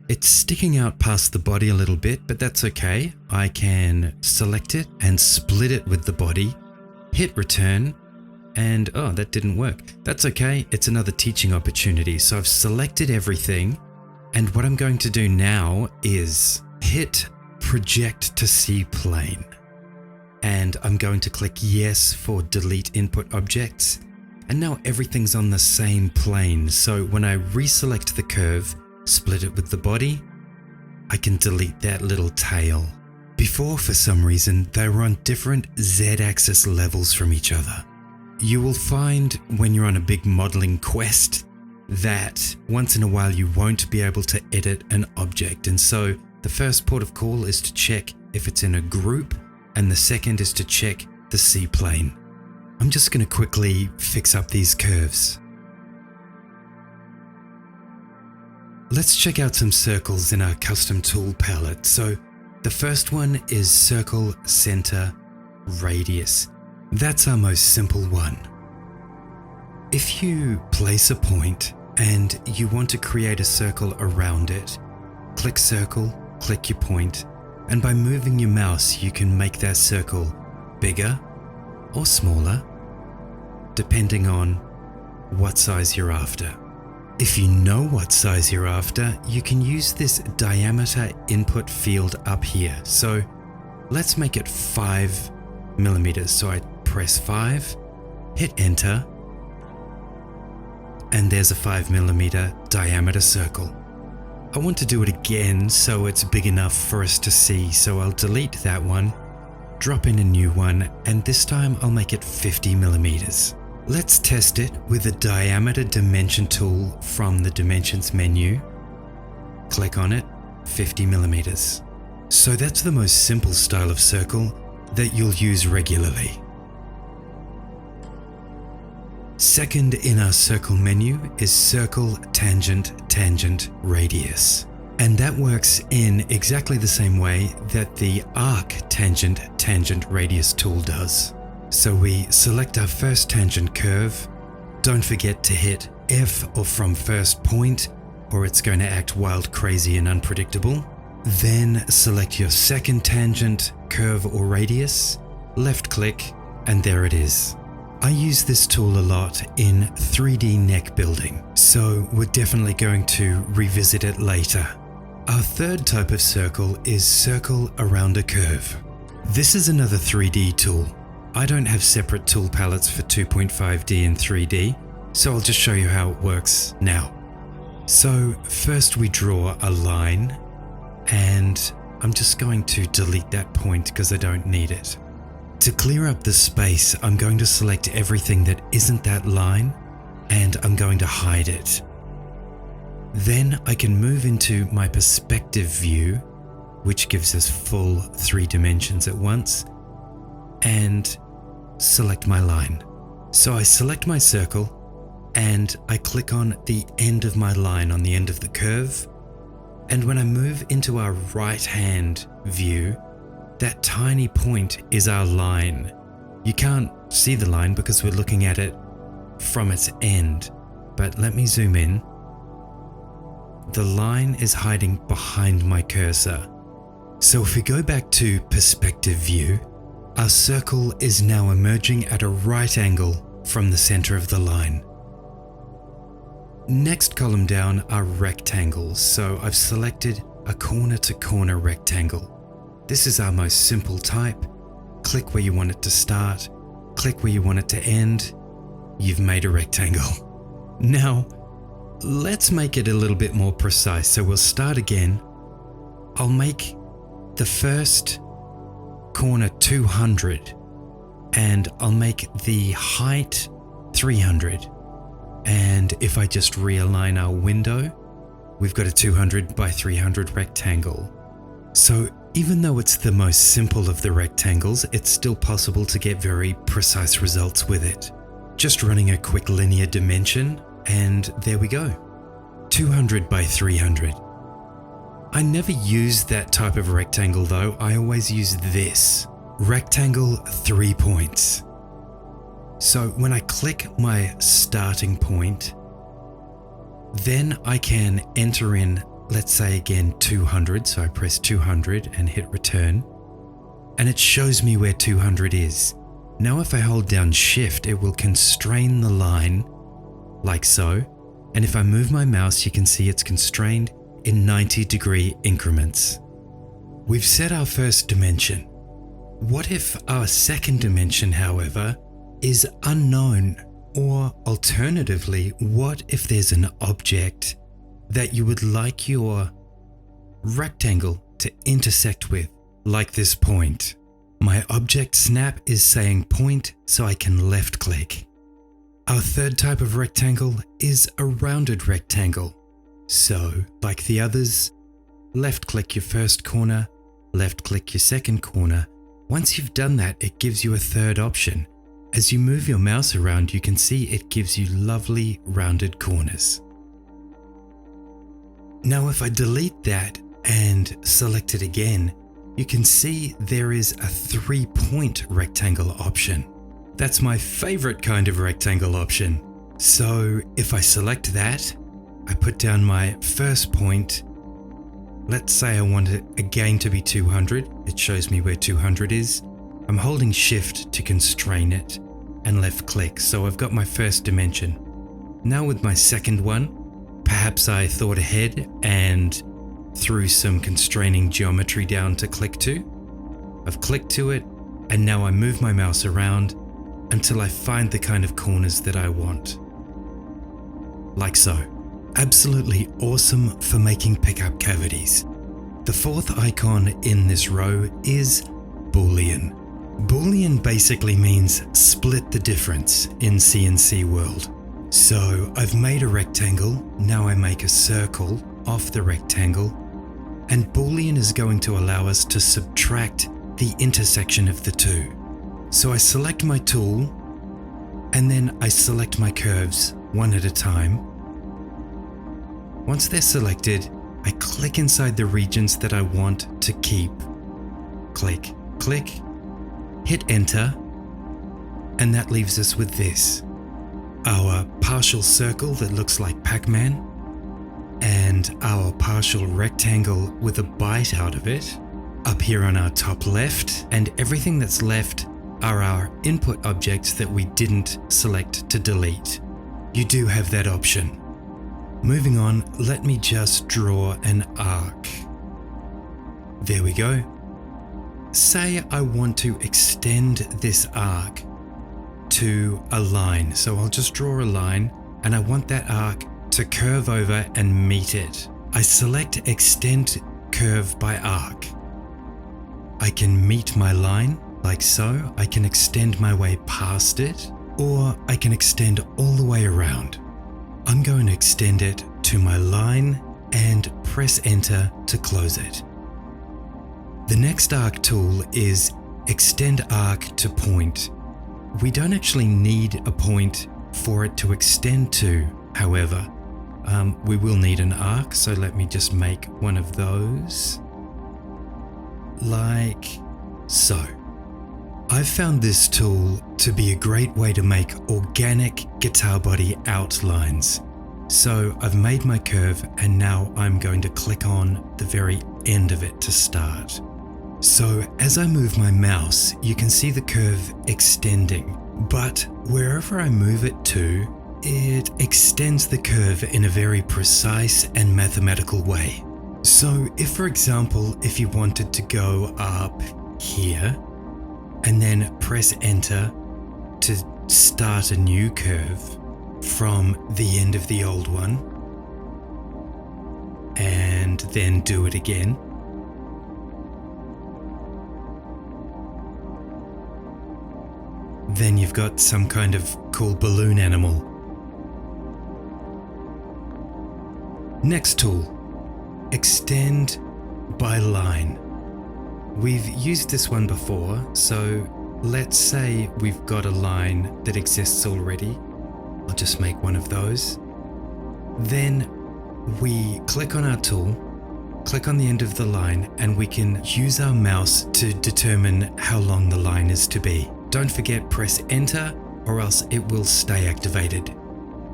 It's sticking out past the body a little bit, but that's okay. I can select it and split it with the body, hit return, and oh, that didn't work. That's okay, it's another teaching opportunity. So I've selected everything, and what I'm going to do now is hit project to C plane. And I'm going to click yes for delete input objects. And now everything's on the same plane. So when I reselect the curve, split it with the body, I can delete that little tail. Before, for some reason, they were on different Z-axis levels from each other. You will find when you're on a big modeling quest that once in a while you won't be able to edit an object, and so the first port of call is to check if it's in a group, and the second is to check the C-plane. I'm just going to quickly fix up these curves. Let's check out some circles in our custom tool palette. So the first one is circle, center, radius. That's our most simple one. If you place a point and you want to create a circle around it, click circle, click your point, and by moving your mouse you can make that circle bigger or smaller, depending on what size you're after. If you know what size you're after, you can use this diameter input field up here. So let's make it 5 millimeters. So I press 5, hit enter, and there's a 5 millimeter diameter circle. I want to do it again so it's big enough for us to see, so I'll delete that one, drop in a new one, and this time I'll make it 50 millimeters. Let's test it with the diameter dimension tool from the dimensions menu. Click on it, 50 millimeters. So that's the most simple style of circle that you'll use regularly. Second in our circle menu is circle, tangent, tangent, radius. And that works in exactly the same way that the arc tangent, tangent, radius tool does. So we select our first tangent curve. Don't forget to hit F or from first point, or it's going to act wild, crazy, and unpredictable. Then select your second tangent, curve, or radius, left click, and there it is. I use this tool a lot in 3D neck building, so we're definitely going to revisit it later. Our third type of circle is circle around a curve. This is another 3D tool. I don't have separate tool palettes for 2.5D and 3D, so I'll just show you how it works now. So first we draw a line, and I'm just going to delete that point because I don't need it. To clear up the space, I'm going to select everything that isn't that line, and I'm going to hide it. Then I can move into my perspective view, which gives us full 3 dimensions at once, and select my line. So I select my circle and I click on the end of my line on the end of the curve. And when I move into our right hand view, that tiny point is our line. You can't see the line because we're looking at it from its end, but let me zoom in. The line is hiding behind my cursor. So if we go back to perspective view, our circle is now emerging at a right angle from the center of the line. Next column down are rectangles, so I've selected a corner-to-corner rectangle. This is our most simple type. Click where you want it to start, click where you want it to end. You've made a rectangle. Now, let's make it a little bit more precise. So we'll start again. I'll make the first corner 200 and I'll make the height 300. And if I just realign our window, we've got a 200 by 300 rectangle. So even though it's the most simple of the rectangles, it's still possible to get very precise results with it. Just running a quick linear dimension, and there we go. 200 by 300. I never use that type of rectangle though, I always use this. Rectangle 3 points. So when I click my starting point, then I can enter in, let's say again 200, so I press 200 and hit return, and it shows me where 200 is. Now if I hold down shift, it will constrain the line like so, and if I move my mouse you can see it's constrained in 90-degree increments. We've set our first dimension. What if our second dimension, however, is unknown? Or alternatively, what if there's an object that you would like your rectangle to intersect with, like this point? My object snap is saying point, so I can left click. Our third type of rectangle is a rounded rectangle. So, like the others, left click your first corner, left click your second corner. Once you've done that, it gives you a third option. As you move your mouse around, you can see it gives you lovely rounded corners. Now if I delete that and select it again, you can see there is a 3-point rectangle option. That's my favorite kind of rectangle option. So if I select that, I put down my first point. Let's say I want it again to be 200. It shows me where 200 is. I'm holding shift to constrain it and left click. So I've got my first dimension. Now with my second one, Perhaps I thought ahead and threw some constraining geometry down to click to. I've clicked to it, and now I move my mouse around until I find the kind of corners that I want. Like so. Absolutely awesome for making pickup cavities. The fourth icon in this row is Boolean. Boolean basically means split the difference in CNC world. So I've made a rectangle, now I make a circle off the rectangle, and Boolean is going to allow us to subtract the intersection of the two. So I select my tool, and then I select my curves one at a time. Once they're selected, I click inside the regions that I want to keep. Click, click, hit enter, and that leaves us with this. Our partial circle that looks like Pac-Man, and our partial rectangle with a bite out of it up here on our top left, and everything that's left are our input objects that we didn't select to delete. You do have that option. Moving on, let me just draw an arc. There we go. Say I want to extend this arc to a line. So I'll just draw a line, and I want that arc to curve over and meet it. I select Extend Curve by Arc. I can meet my line like so. I can extend my way past it, or I can extend all the way around. I'm going to extend it to my line and press enter to close it. The next arc tool is Extend Arc to Point. We don't actually need a point for it to extend to, however. We will need an arc, so let me just make one of those. Like so. I've found this tool to be a great way to make organic guitar body outlines. So I've made my curve, and now I'm going to click on the very end of it to start. So as I move my mouse, you can see the curve extending, but wherever I move it to, it extends the curve in a very precise and mathematical way. So if, for example, if you wanted to go up here and then press enter to start a new curve from the end of the old one, and then do it again, then you've got some kind of cool balloon animal. Next tool, Extend by Line. We've used this one before, so let's say we've got a line that exists already. I'll just make one of those. Then we click on our tool, click on the end of the line, and we can use our mouse to determine how long the line is to be. Don't forget, press enter or else it will stay activated.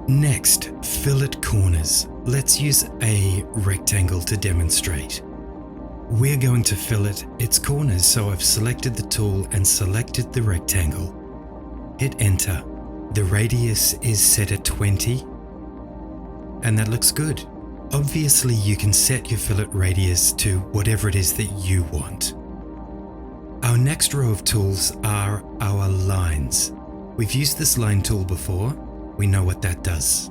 Next, fillet corners. Let's use a rectangle to demonstrate. We're going to fillet its corners, so I've selected the tool and selected the rectangle. Hit enter. The radius is set at 20, and that looks good. Obviously, you can set your fillet radius to whatever it is that you want. Our next row of tools are our lines. We've used this line tool before. We know what that does.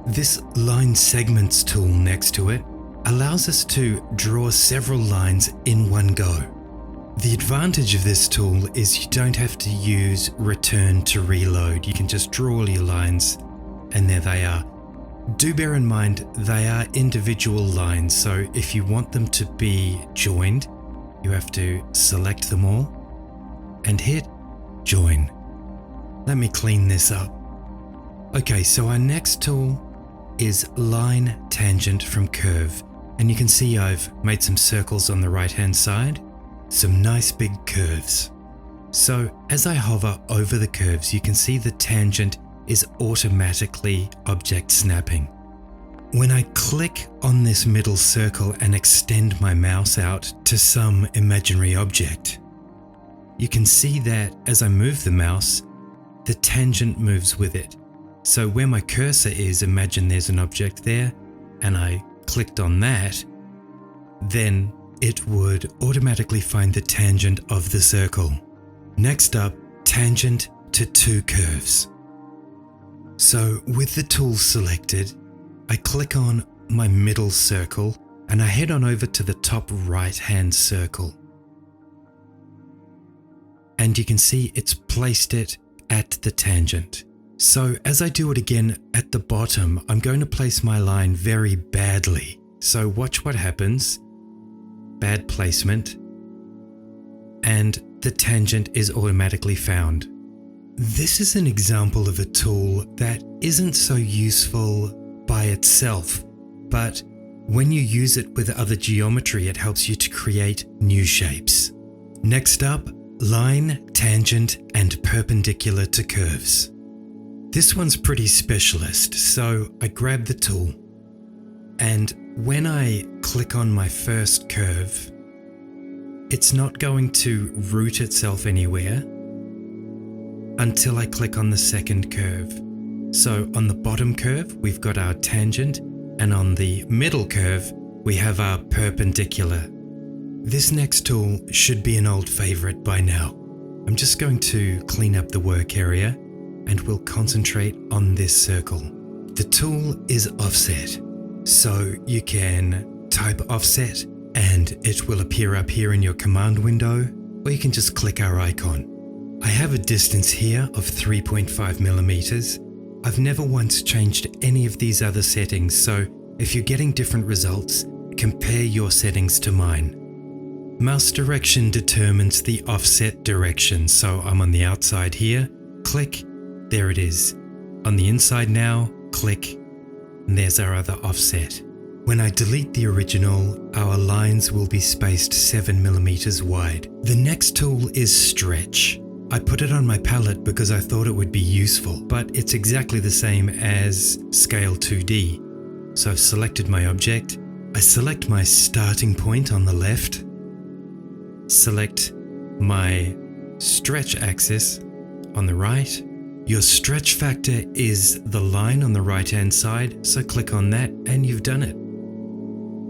This line segments tool next to it allows us to draw several lines in one go. The advantage of this tool is you don't have to use return to reload. You can just draw all your lines, and there they are. Do bear in mind they are individual lines, so if you want them to be joined, you have to select them all and hit join. Let me clean this up. Okay, so our next tool is Line Tangent from Curve, and you can see I've made some circles on the right hand side, some nice big curves. So as I hover over the curves, you can see the tangent is automatically object snapping. When I click on this middle circle and extend my mouse out to some imaginary object, you can see that as I move the mouse, the tangent moves with it. So where my cursor is, imagine there's an object there, and I clicked on that, then it would automatically find the tangent of the circle. Next up, tangent to two curves. So with the tool selected, I click on my middle circle and I head on over to the top right hand circle. And you can see it's placed it at the tangent. So as I do it again at the bottom, I'm going to place my line very badly. So watch what happens. Bad placement. And the tangent is automatically found. This is an example of a tool that isn't so useful by itself, but when you use it with other geometry, it helps you to create new shapes. Next up, line, tangent, and perpendicular to curves. This one's pretty specialist, so I grab the tool, and when I click on my first curve, it's not going to root itself anywhere until I click on the second curve. So on the bottom curve, we've got our tangent, and on the middle curve, we have our perpendicular. This next tool should be an old favorite by now. I'm just going to clean up the work area and we'll concentrate on this circle. The tool is offset, so you can type offset and it will appear up here in your command window, or you can just click our icon. I have a distance here of 3.5 millimeters. I've never once changed any of these other settings, so if you're getting different results, compare your settings to mine. Mouse direction determines the offset direction, so I'm on the outside here, click, there it is. On the inside now, click, and there's our other offset. When I delete the original, our lines will be spaced 7 millimeters wide. The next tool is stretch. I put it on my palette because I thought it would be useful, but it's exactly the same as Scale 2D. So I've selected my object, I select my starting point on the left, select my stretch axis on the right. Your stretch factor is the line on the right hand side, so click on that and you've done it.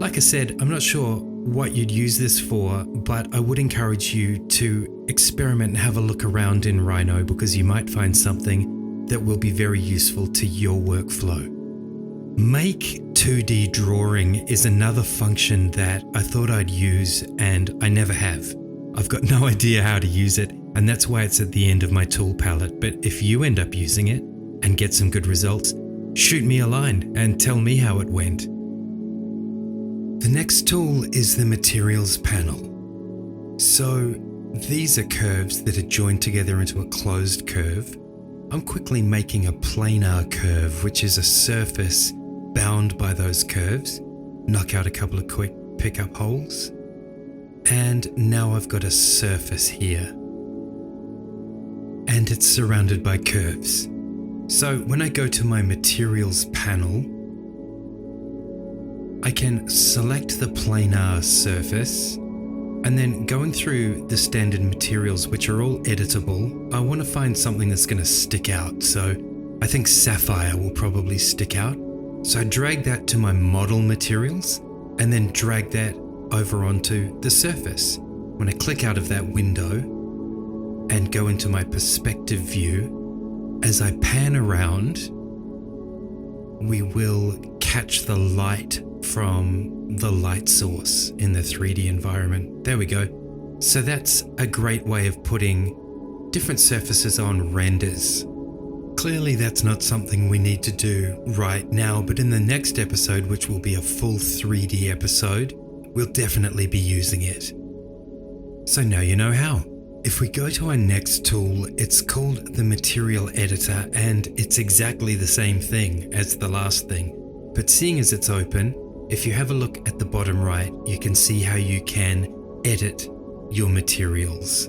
Like I said, I'm not sure what you'd use this for, but I would encourage you to experiment and have a look around in Rhino because you might find something that will be very useful to your workflow. Make 2D drawing is another function that I thought I'd use and I never have. I've got no idea how to use it, and that's why it's at the end of my tool palette. But if you end up using it and get some good results, shoot me a line and tell me how it went. The next tool is the materials panel. So these are curves that are joined together into a closed curve. I'm quickly making a planar curve, which is a surface bound by those curves. Knock out a couple of quick pickup holes. And now I've got a surface here. And it's surrounded by curves. So when I go to my materials panel, I can select the planar surface, and then going through the standard materials, which are all editable, I want to find something that's going to stick out. So I think sapphire will probably stick out. So I drag that to my model materials and then drag that over onto the surface. When I click out of that window and go into my perspective view, as I pan around, we will catch the light from the light source in the 3D environment. There we go. So that's a great way of putting different surfaces on renders. Clearly that's not something we need to do right now, but in the next episode, which will be a full 3D episode, we'll definitely be using it. So now you know how. If we go to our next tool, it's called the Material Editor, and it's exactly the same thing as the last thing. But seeing as it's open, if you have a look at the bottom right, you can see how you can edit your materials.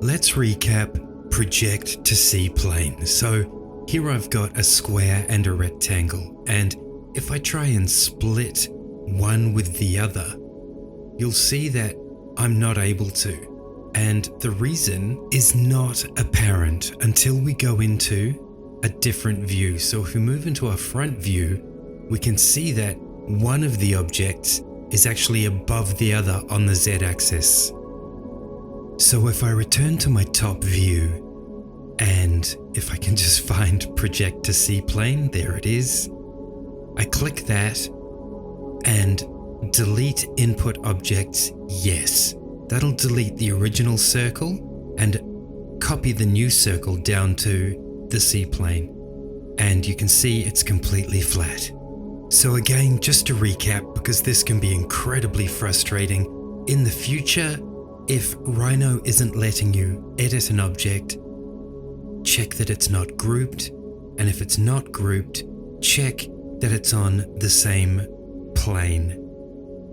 Let's recap project to C-plane. So here I've got a square and a rectangle, and if I try and split one with the other, you'll see that I'm not able to. And the reason is not apparent until we go into a different view. So if we move into our front view, we can see that one of the objects is actually above the other on the Z-axis. So if I return to my top view, and if I can just find Project to C plane, there it is. I click that and delete input objects, yes. That'll delete the original circle and copy the new circle down to the C plane. And you can see it's completely flat. So again, just to recap, because this can be incredibly frustrating, in the future, if Rhino isn't letting you edit an object, check that it's not grouped, and if it's not grouped, check that it's on the same plane.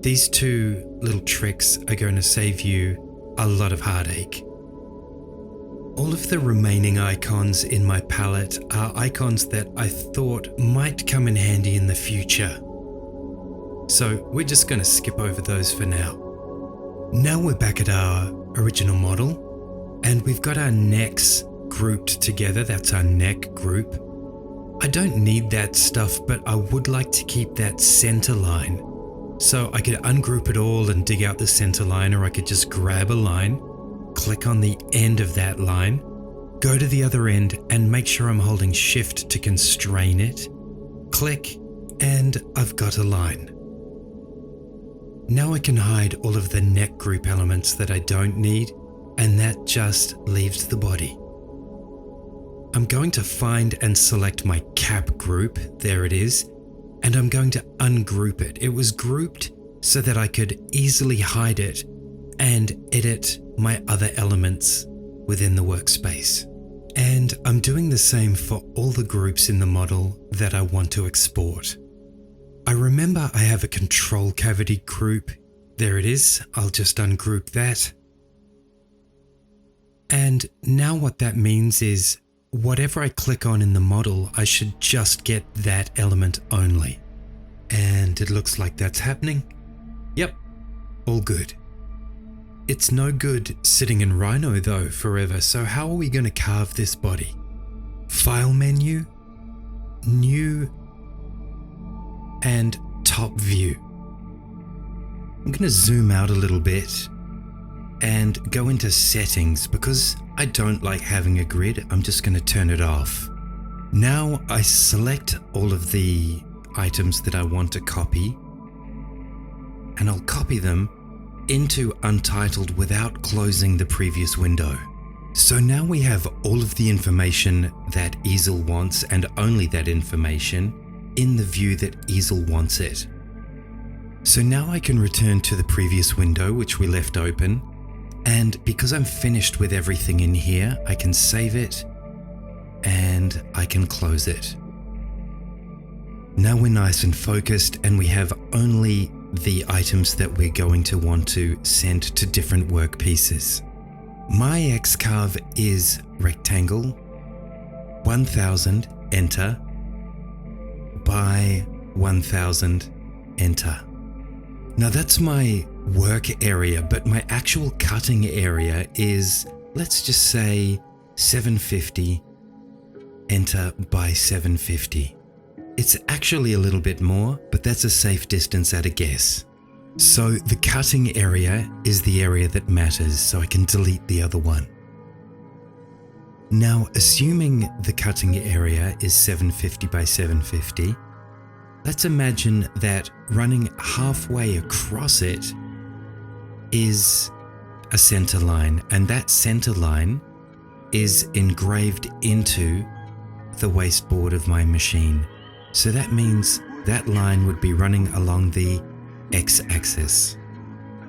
These two little tricks are going to save you a lot of heartache. All of the remaining icons in my palette are icons that I thought might come in handy in the future. So we're just going to skip over those for now. Now we're back at our original model, and we've got our necks grouped together. That's our neck group. I don't need that stuff, but I would like to keep that center line. So I could ungroup it all and dig out the center line, or I could just grab a line, click on the end of that line, go to the other end and make sure I'm holding Shift to constrain it, click, and I've got a line. Now I can hide all of the neck group elements that I don't need, and that just leaves the body. I'm going to find and select my cap group, there it is, and I'm going to ungroup it. It was grouped so that I could easily hide it and edit my other elements within the workspace. And I'm doing the same for all the groups in the model that I want to export. I remember I have a control cavity group. There it is. I'll just ungroup that. And now what that means is whatever I click on in the model, I should just get that element only. And it looks like that's happening. Yep, all good. It's no good sitting in Rhino though forever, so how are we going to carve this body? File menu, new, and top view. I'm going to zoom out a little bit and go into settings because I don't like having a grid. I'm just going to turn it off. Now I select all of the items that I want to copy, and I'll copy them into Untitled without closing the previous window. So now we have all of the information that Easel wants, and only that information, in the view that Easel wants it. So now I can return to the previous window, which we left open, and because I'm finished with everything in here, I can save it and I can close it. Now we're nice and focused, and we have only the items that we're going to want to send to different workpieces. My X-Carve is rectangle, 1000, enter, by 1000, enter. Now that's my work area, but my actual cutting area is, let's just say 750, enter by 750. It's actually a little bit more, but that's a safe distance at a guess. So the cutting area is the area that matters, so I can delete the other one. Now, assuming the cutting area is 750 by 750, let's imagine that running halfway across it is a center line, and that center line is engraved into the wasteboard of my machine. So that means that line would be running along the X-axis.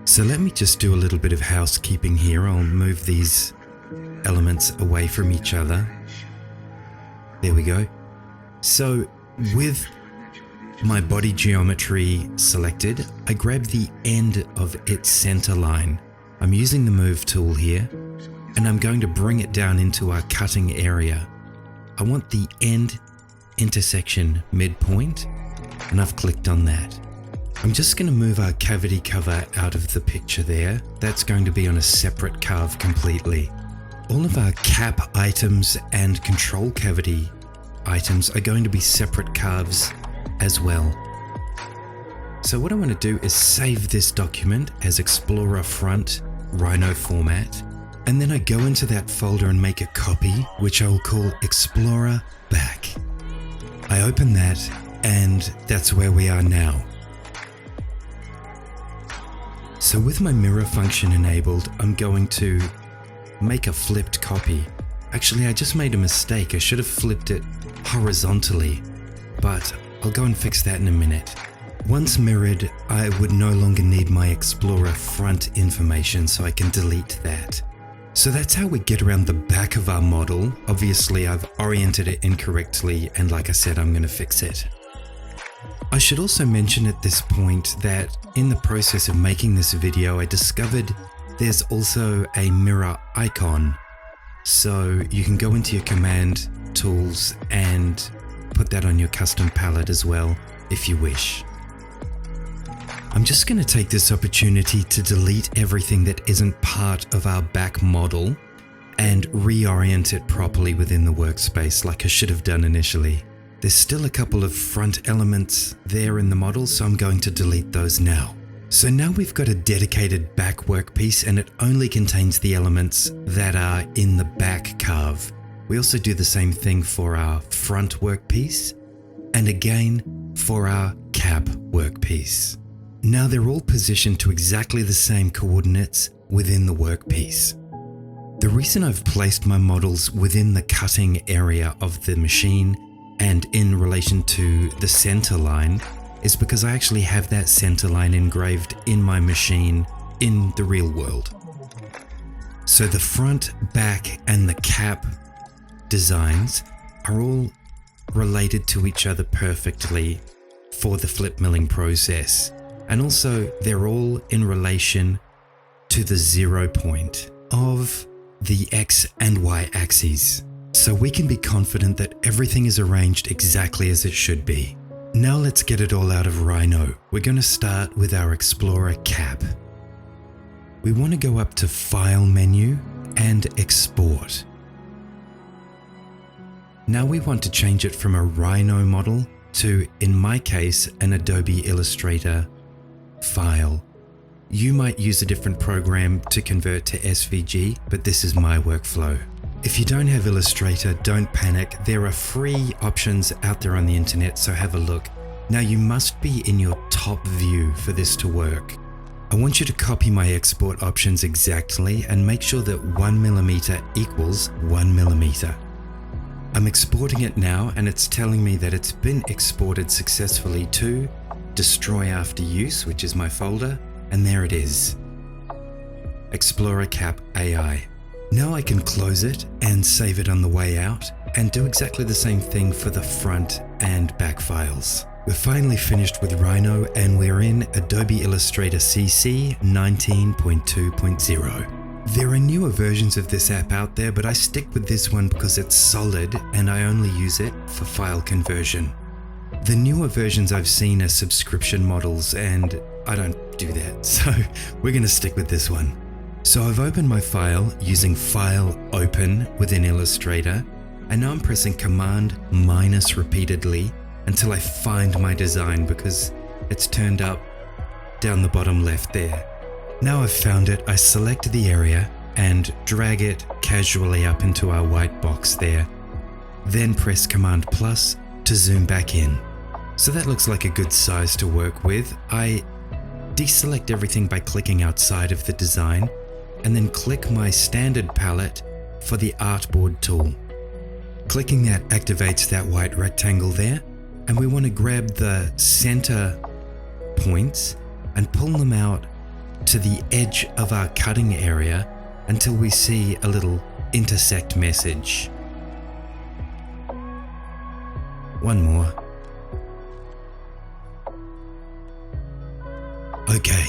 So let me just do a little bit of housekeeping here. I'll move these elements away from each other. There we go. So with my body geometry selected, I grab the end of its center line. I'm using the move tool here, and I'm going to bring it down into our cutting area. I want the end intersection midpoint, and I've clicked on that. I'm just going to move our cavity cover out of the picture there. That's going to be on a separate carve completely. All of our cap items and control cavity items are going to be separate carves as well. So what I want to do is save this document as Explorer Front Rhino format, and then I go into that folder and make a copy, which I will call Explorer Back. I open that, and that's where we are now. So with my mirror function enabled, I'm going to make a flipped copy. Actually, I just made a mistake. I should have flipped it horizontally, but I'll go and fix that in a minute. Once mirrored, I would no longer need my Explorer Front information, so I can delete that. So that's how we get around the back of our model. Obviously, I've oriented it incorrectly, and like I said, I'm going to fix it. I should also mention at this point that in the process of making this video, I discovered there's also a mirror icon. So you can go into your command tools and put that on your custom palette as well, if you wish. I'm just going to take this opportunity to delete everything that isn't part of our back model and reorient it properly within the workspace like I should have done initially. There's still a couple of front elements there in the model, so I'm going to delete those now. So now we've got a dedicated back workpiece, and it only contains the elements that are in the back carve. We also do the same thing for our front workpiece, and again for our cap workpiece. Now they're all positioned to exactly the same coordinates within the workpiece. The reason I've placed my models within the cutting area of the machine and in relation to the center line is because I actually have that center line engraved in my machine in the real world. So the front, back, and the cap designs are all related to each other perfectly for the flip milling process. And also they're all in relation to the 0 point of the X and Y axes. So we can be confident that everything is arranged exactly as it should be. Now let's get it all out of Rhino. We're going to start with our Explorer cap. We want to go up to File menu and Export. Now we want to change it from a Rhino model to, in my case, an Adobe Illustrator File. You might use a different program to convert to SVG, but this is my workflow. If you don't have Illustrator, don't panic. There are free options out there on the internet, so have a look. Now you must be in your top view for this to work. I want you to copy my export options exactly and make sure that 1mm equals 1mm. I'm exporting it now, and it's telling me that it's been exported successfully to Destroy After Use, which is my folder, and there it is. Explorer Cap AI. Now I can close it and save it on the way out and do exactly the same thing for the front and back files. We're finally finished with Rhino, and we're in Adobe Illustrator CC 19.2.0. There are newer versions of this app out there, but I stick with this one because it's solid and I only use it for file conversion. The newer versions I've seen are subscription models, and I don't do that, so we're going to stick with this one. So I've opened my file using File Open within Illustrator, and now I'm pressing Command minus repeatedly until I find my design, because it's turned up down the bottom left there. Now I've found it, I select the area and drag it casually up into our white box there. Then press Command plus to zoom back in. So that looks like a good size to work with. I deselect everything by clicking outside of the design, and then click my standard palette for the Artboard tool. Clicking that activates that white rectangle there, and we want to grab the center points and pull them out to the edge of our cutting area until we see a little intersect message. One more. Okay.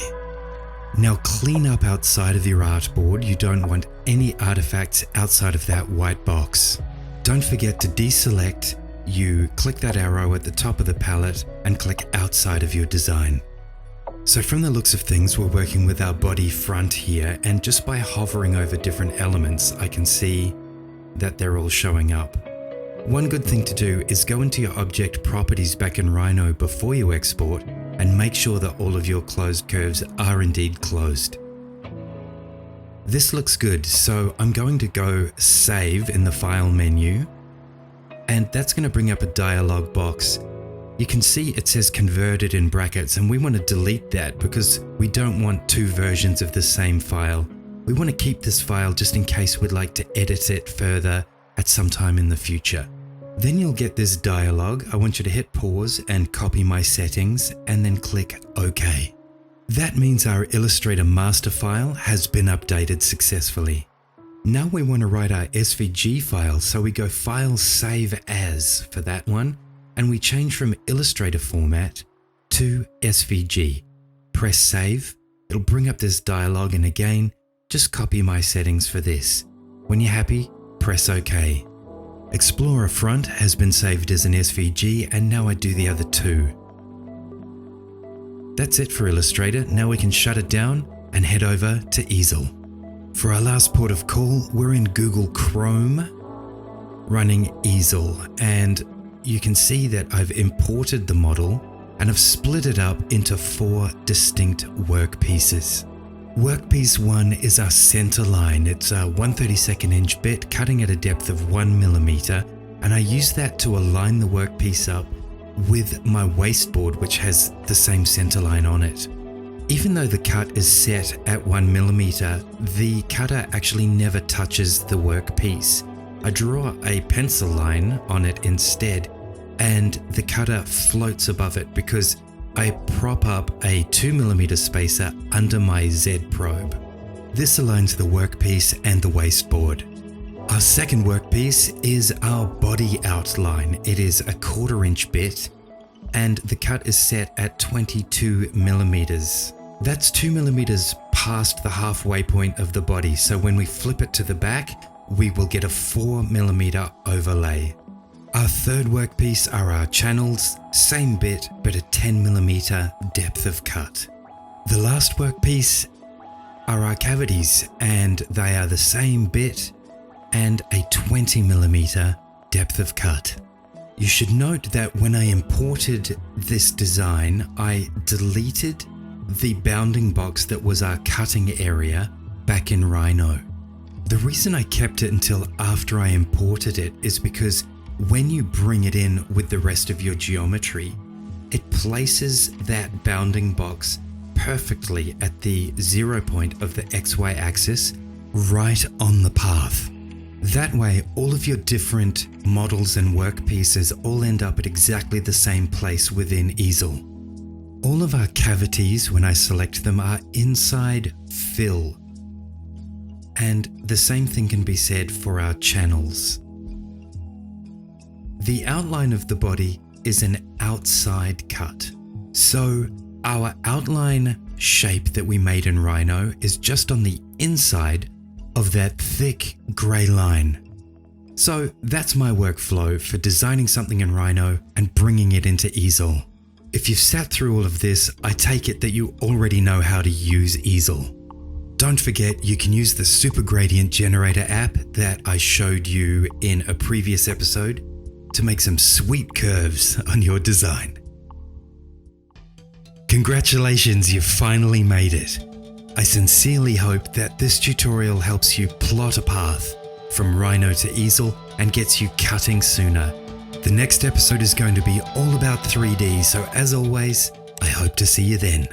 Now clean up outside of your artboard. You don't want any artifacts outside of that white box. Don't forget to deselect. You click that arrow at the top of the palette and click outside of your design. So from the looks of things, we're working with our body front here, and just by hovering over different elements, I can see that they're all showing up. One good thing to do is go into your object properties back in Rhino before you export and make sure that all of your closed curves are indeed closed. This looks good, so I'm going to go Save in the File menu, and that's going to bring up a dialog box. You can see it says converted in brackets, and we want to delete that because we don't want two versions of the same file. We want to keep this file just in case we'd like to edit it further at some time in the future. Then you'll get this dialog. I want you to hit pause and copy my settings and then click OK. That means our Illustrator master file has been updated successfully. Now we want to write our SVG file, so we go File Save As for that one, and we change from Illustrator format to SVG. Press Save. It'll bring up this dialog, and again, just copy my settings for this. When you're happy, press OK. Explorer Front has been saved as an SVG, and now I do the other two. That's it for Illustrator. Now we can shut it down and head over to Easel. For our last port of call, we're in Google Chrome running Easel, and you can see that I've imported the model and I've split it up into 4 distinct workpieces. Workpiece 1 is our center line. It's a 1/32 inch bit cutting at a depth of 1mm, and I use that to align the workpiece up with my wasteboard, which has the same center line on it. Even though the cut is set at 1mm, the cutter actually never touches the workpiece. I draw a pencil line on it instead, and the cutter floats above it because I prop up a 2mm spacer under my Z probe. This aligns the workpiece and the wasteboard. Our second workpiece is our body outline. It is a 1/4 inch bit, and the cut is set at 22mm. That's 2mm past the halfway point of the body, so when we flip it to the back, we will get a 4mm overlay. Our third workpiece are our channels, same bit but a 10mm depth of cut. The last workpiece are our cavities, and they are the same bit and a 20mm depth of cut. You should note that when I imported this design, I deleted the bounding box that was our cutting area back in Rhino. The reason I kept it until after I imported it is because when you bring it in with the rest of your geometry, it places that bounding box perfectly at the 0 point of the XY axis right on the path. That way, all of your different models and workpieces all end up at exactly the same place within Easel. All of our cavities, when I select them, are inside fill. And the same thing can be said for our channels. The outline of the body is an outside cut. So our outline shape that we made in Rhino is just on the inside of that thick grey line. So that's my workflow for designing something in Rhino and bringing it into Easel. If you've sat through all of this, I take it that you already know how to use Easel. Don't forget, you can use the Super Gradient Generator app that I showed you in a previous episode to make some sweet curves on your design. Congratulations, you've finally made it. I sincerely hope that this tutorial helps you plot a path from Rhino to Easel and gets you cutting sooner. The next episode is going to be all about 3D, so as always, I hope to see you then.